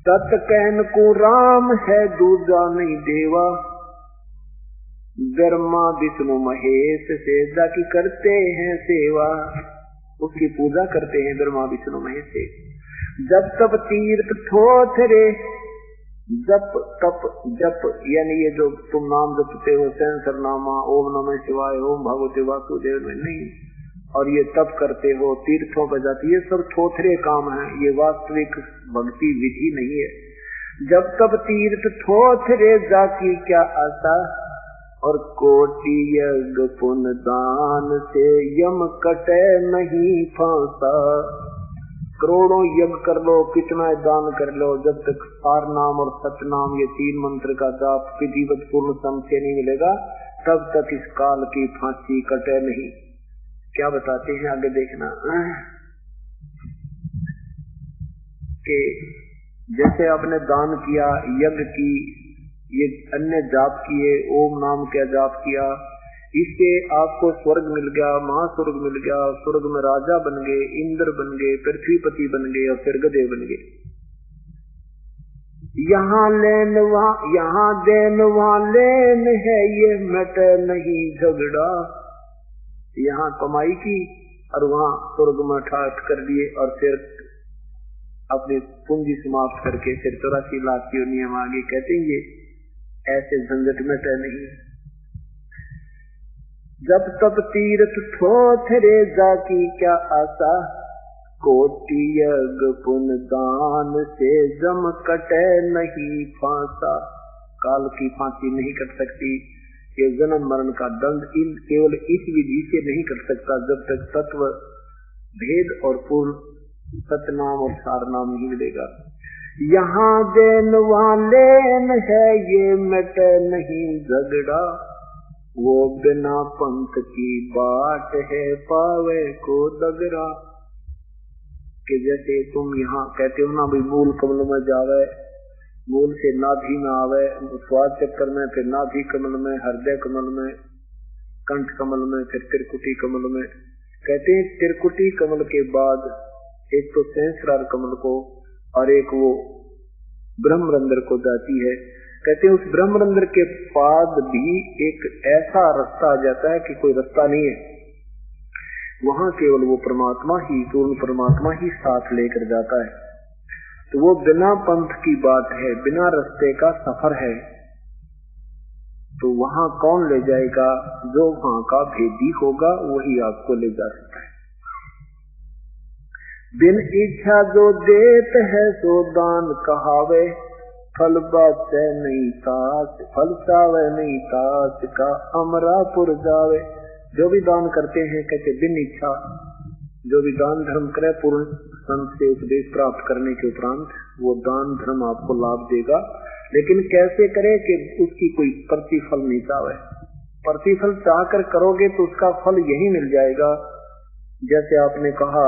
तत् कहन को राम है, दूजा नहीं देवा। ब्रह्मा विष्णु महेश सेजा की करते हैं सेवा, उसकी पूजा करते हैं ब्रह्मा विष्णु महेश से। जब तप तीर्थ थोथरे, जप तप जप यानी ये जो तुम नाम जपते हो, सहस्र नामा, ओम नमः शिवाय, ओम भगवते वासुदेव में नहीं, और ये तप करते हो, तीर्थों पर जाती, ये सब थोथरे काम है, ये वास्तविक भक्ति विधि नहीं है। जब तप तीर्थ थोथरे जाकी क्या आशा, और कोटि यज्ञ पुण्य दान से यम कटे नहीं फांसा। करोड़ों यज्ञ कर लो, कितना दान कर लो, जब तक सार नाम और सतनाम ये 3 मंत्र का जाप विधिवत पूर्ण संशय नहीं मिलेगा, तब तक इस काल की फांसी कटे नहीं। क्या बताते हैं आगे देखना कि जैसे आपने दान किया, यज्ञ की, ये अन्य जाप किए, ओम नाम का जाप किया, इससे आपको स्वर्ग मिल गया, महास्वर्ग मिल गया, स्वर्ग में राजा बन गए, इंद्र बन गए, पृथ्वीपति बन गए और फिर गधे बन गए। यहाँ देन वहाँ लेन है, ये मिटे नहीं झगड़ा। यहाँ कमाई की और वहाँ स्वर्ग में ठाठ कर दिए और फिर अपनी पूंजी समाप्त करके फिर 84 लाख की नियम आगे कहते हैं, ये ऐसे झंझट मिटे नहीं। जब तब तीर्थ थोथरे जाकी क्या आशा, कोटि यज्ञ पुण्य दान से जम कटे नहीं फांसा। काल की फांसी नहीं कट सकती, ये जन्म मरण का दंड केवल इस विधि से नहीं कट सकता जब तक तत्व भेद और पूर्ण सतनाम और सारनाम नहीं मिलेगा। यहाँ देन वहाँ लेन है, ये मिटे नहीं झगड़ा। वो बिना पंथ की बाट है, पावे को दगरा। कि जैसे तुम यहाँ कहते हो ना, भाई मूल कमल में जावे, मूल से नाभि में आवे, स्वाद चक्कर में, फिर नाभि कमल में, हृदय कमल में, कंठ कमल में, फिर त्रिकुटी कमल में। कहते हैं त्रिकुटी कमल के बाद एक तो सहस्रार कमल को और एक वो ब्रह्मरंध्र को जाती है। कहते हैं उस ब्रह्मरंध्र के बाद भी एक ऐसा रास्ता आ जाता है कि कोई रास्ता नहीं है, वहां केवल वो परमात्मा ही, पूर्ण परमात्मा ही साथ लेकर जाता है। तो वो बिना पंथ की बात है, बिना रास्ते का सफर है। तो वहां कौन ले जाएगा? जो वहां का भेदी होगा वही आपको ले जा सकता है। बिन इच्छा जो देत है सो दान कहावे, फल बाचे नहीं तास, फल सावे नहीं तास का अमरापुर जावे। जो भी दान करते हैं कहते बिन इच्छा, जो भी दान धर्म करे पूर्ण संत से उपदेश प्राप्त करने के उपरांत वो दान धर्म आपको लाभ देगा। लेकिन कैसे करे कि उसकी कोई प्रतिफल नहीं चाहे। प्रतिफल चाहकर करोगे तो उसका फल यही मिल जाएगा। जैसे आपने कहा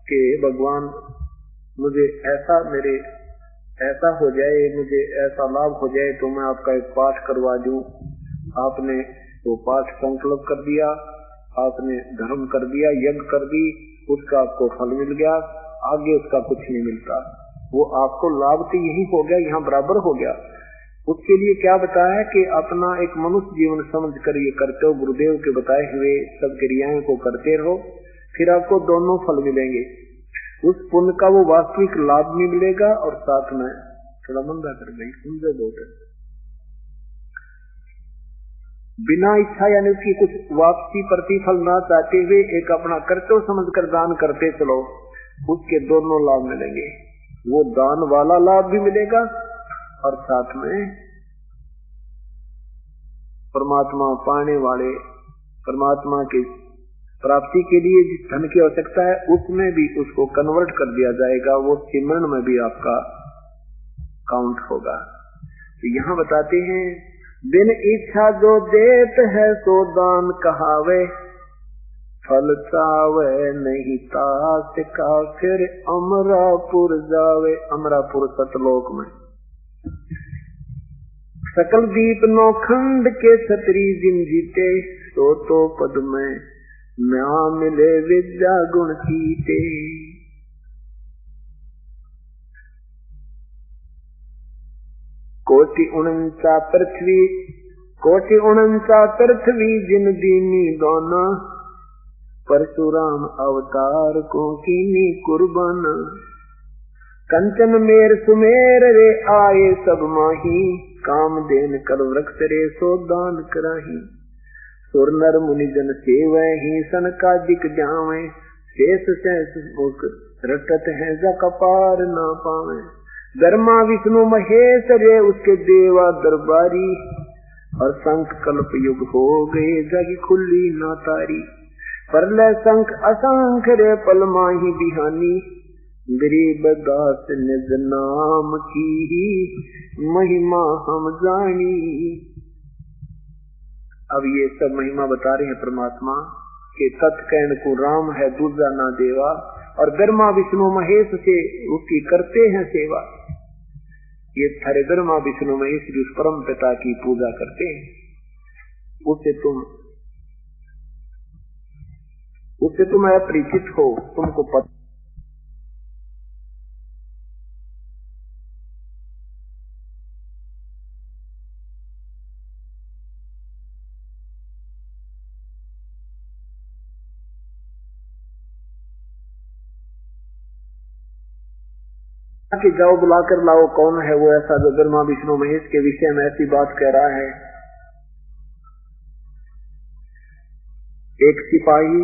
कि भगवान मुझे ऐसा हो जाए, मुझे ऐसा लाभ हो जाए तो मैं आपका एक पाठ करवा दूं। आपने वो पाठ संकल्प कर दिया, आपने धर्म कर दिया, यज्ञ कर दी, उसका आपको फल मिल गया, आगे उसका कुछ नहीं मिलता। वो आपको लाभ तो यही हो गया, यहाँ बराबर हो गया। उसके लिए क्या बताया कि अपना एक मनुष्य जीवन समझ कर ये करते हो, गुरुदेव के बताए हुए सब क्रियाओं को करते रहो, फिर आपको दोनों फल मिलेंगे। उस पुण्य का वो वास्तविक लाभ भी मिलेगा और साथ में थोड़ा मंदा कर गई समझो बहुत है। बिना इच्छा यानी उसकी कुछ वापसी प्रतिफल ना चाहते हुए एक अपना कर्तव्य समझकर दान करते चलो, उसके दोनों लाभ मिलेंगे। वो दान वाला लाभ भी मिलेगा और साथ में परमात्मा पाने वाले, परमात्मा के प्राप्ति के लिए जिस धन की आवश्यकता है उसमें भी उसको कन्वर्ट कर दिया जाएगा, वो सिमरन में भी आपका काउंट होगा। तो यहाँ बताते हैं बिन इच्छा जो देत है सो दान कहावे, फल चावे नहीं तास का फिर अमरापुर जावे। अमरापुर सतलोक में सकल दीप नौखंड के छतरी जिन जीते, तो पद में म्या मिले विद्या गुण सीते। कोटि उनंचा पृथ्वी जिन दीनी दोना, परशुराम अवतार को कीनी कुर्बान। कंचन मेर सुमेर रे आए सब माही, काम देन कर वृक्ष रे सो दान कराही। सुर नर मुनि जन सेवै ही सनकादिक जावे, शेष सहस मुख रटत है जा कपार ना पावे। धर्मा विष्णु महेश रे उसके देवा दरबारी, और शंख कल्प युग हो गए जग खुली ना तारी। परलय शंख असंख रे पल माही बिहानी, गरीब दास निज नाम की महिमा हम जानी। अब ये सब महिमा बता रहे हैं परमात्मा के तत्कैन को राम है दूजा ना देवा, और ब्रह्मा विष्णु महेश से उसकी करते हैं सेवा। ये थारे ब्रह्मा विष्णु महेश जिस परम पिता की पूजा करते हैं, उससे तुम अपरिचित हो, तुमको पता कि जाओ बुलाकर लाओ, कौन है वो ऐसा जो ब्रह्मा विष्णु महेश के विषय में ऐसी बात कह रहा है। एक सिपाही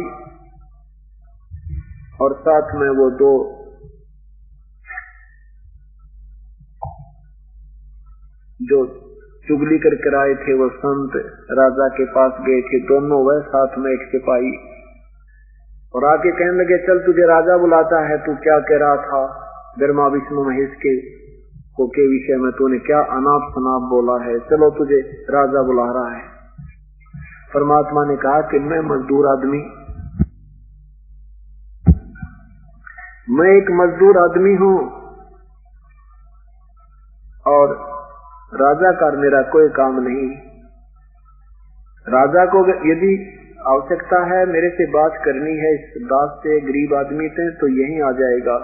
और साथ में वो दो जो चुगली करके आए थे, वो संत राजा के पास गए थे, दोनों वह साथ में एक सिपाही, और आके कहने लगे चल तुझे राजा बुलाता है, तू क्या कह रहा था ब्रह्मा विष्णु महेश के विषय में, तूने क्या अनाप शनाप बोला है, चलो तुझे राजा बुला रहा है। परमात्मा ने कहा कि मैं मजदूर आदमी, मैं एक मजदूर आदमी हूं और राजा का मेरा कोई काम नहीं। राजा को यदि आवश्यकता है मेरे से बात करनी है इस दास से, गरीब आदमी से, तो यहीं आ जाएगा।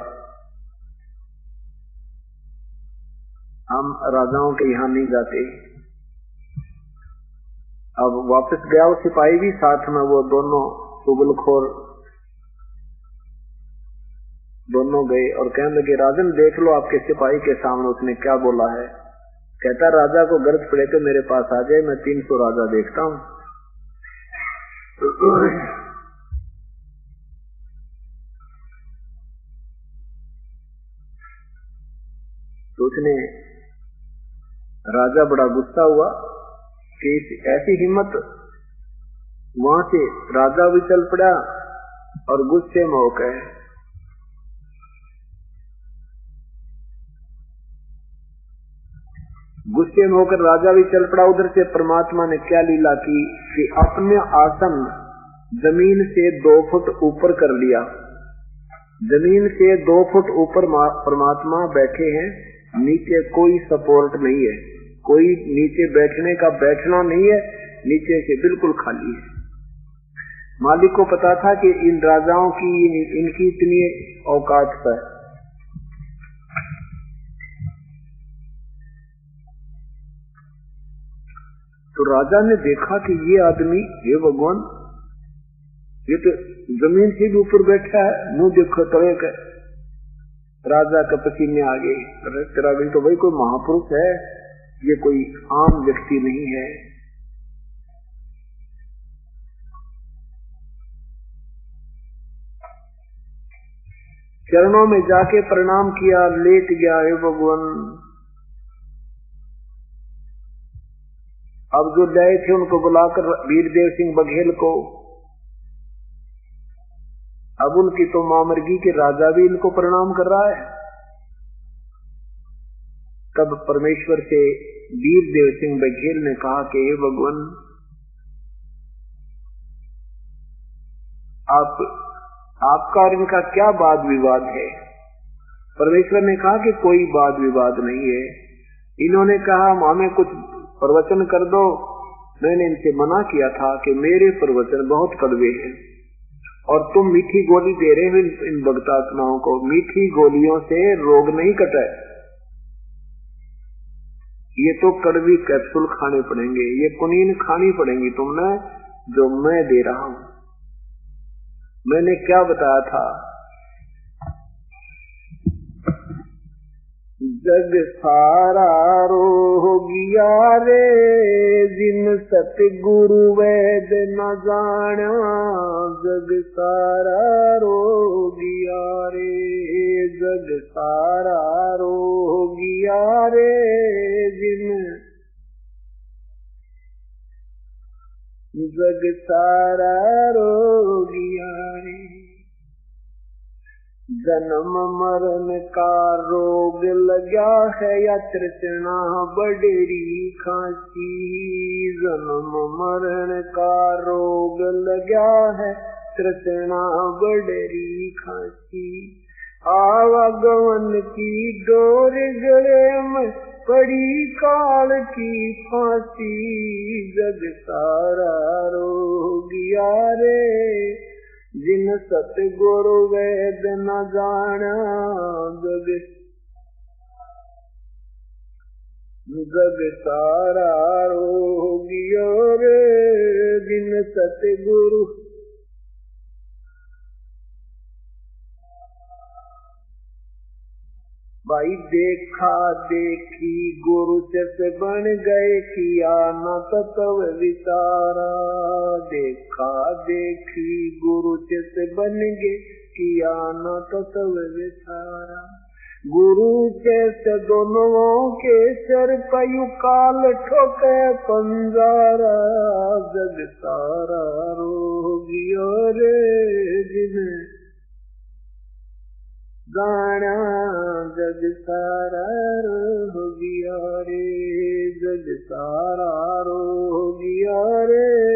हम राजाओं के यहाँ नहीं जाते। अब वापस गया वो सिपाही भी, साथ में वो दोनों चुगलखोर दोनों गए और कहने लगे राजन देख लो आपके सिपाही के सामने उसने क्या बोला है। कहता राजा को गर्द पड़े तो मेरे पास आ जाए, मैं 300 राजा देखता हूँ। तो उसने राजा बड़ा गुस्सा हुआ कि ऐसी हिम्मत, वहां से राजा भी चल पड़ा और गुस्से में होकर राजा भी चल पड़ा। उधर से परमात्मा ने क्या लीला की कि अपने आसन जमीन से 2 फुट ऊपर कर लिया। जमीन से 2 फुट ऊपर परमात्मा बैठे हैं, नीचे कोई सपोर्ट नहीं है, कोई नीचे बैठने का बैठना नहीं है, नीचे से बिल्कुल खाली है। मालिक को पता था कि इन राजाओं की इनकी इतनी औकात है। तो राजा ने देखा कि ये आदमी, ये भगवान, ये तो जमीन से भी ऊपर बैठा है, मुंह देखो तवे का। राजा के पसीने आ गए। तेरा भी तो भाई कोई महापुरुष है, ये कोई आम व्यक्ति नहीं है। चरणों में जाके प्रणाम किया, लेट गया, हे भगवान। अब जो गए थे उनको बुलाकर वीरदेव सिंह बघेल को, अब उनकी तो मामरगी के राजा भी इनको प्रणाम कर रहा है। तब परमेश्वर से वीरदेव सिंह बघेल ने कहा कि हे भगवान, आपका और इनका क्या वाद विवाद है। परमेश्वर ने कहा कि कोई वाद विवाद नहीं है। इन्होंने कहा हमें कुछ प्रवचन कर दो। मैंने इनसे मना किया था कि मेरे प्रवचन बहुत कड़वे हैं और तुम मीठी गोली दे रहे हो इन भक्तात्माओं को। मीठी गोलियों से रोग नहीं कटा, ये तो कड़वी कैप्सूल खाने पड़ेंगे, ये कुनीन खानी पड़ेंगी तुमने, जो मैं दे रहा हूं। मैंने क्या बताया था, जग सारा रोगिया रे, जिन सतगुरु वैद न जाना। जग सारा रोगिया रे, जग सारा रोगिया रे, जग सारा रोगिया रे। जन्म मरण का रोग लगा है या तृष्णा बड़ेरी खांसी। जन्म मरण का रोग लगा है, तृष्णा बड़ेरी खांसी। आवागमन की डोर गले में पड़ी काल की फांसी। जग सारा रोगिया रे, जिन सतगुरु वेद न जाना। जग सारा रोगिया रे, जिन सतगुरु। भाई देखा देखी गुरु जैसे बन गए, किया न तत्व विचारा। देखा देखी गुरु जैसे बन गए, किया न तत्व विचारा। गुरु जैसे दोनों के सर पयु काल ठोके पंजारा। जग सारा रोगियो रे जिन्हें गाना, जग सारा रोगिया रे, जग सारा रोगिया रे।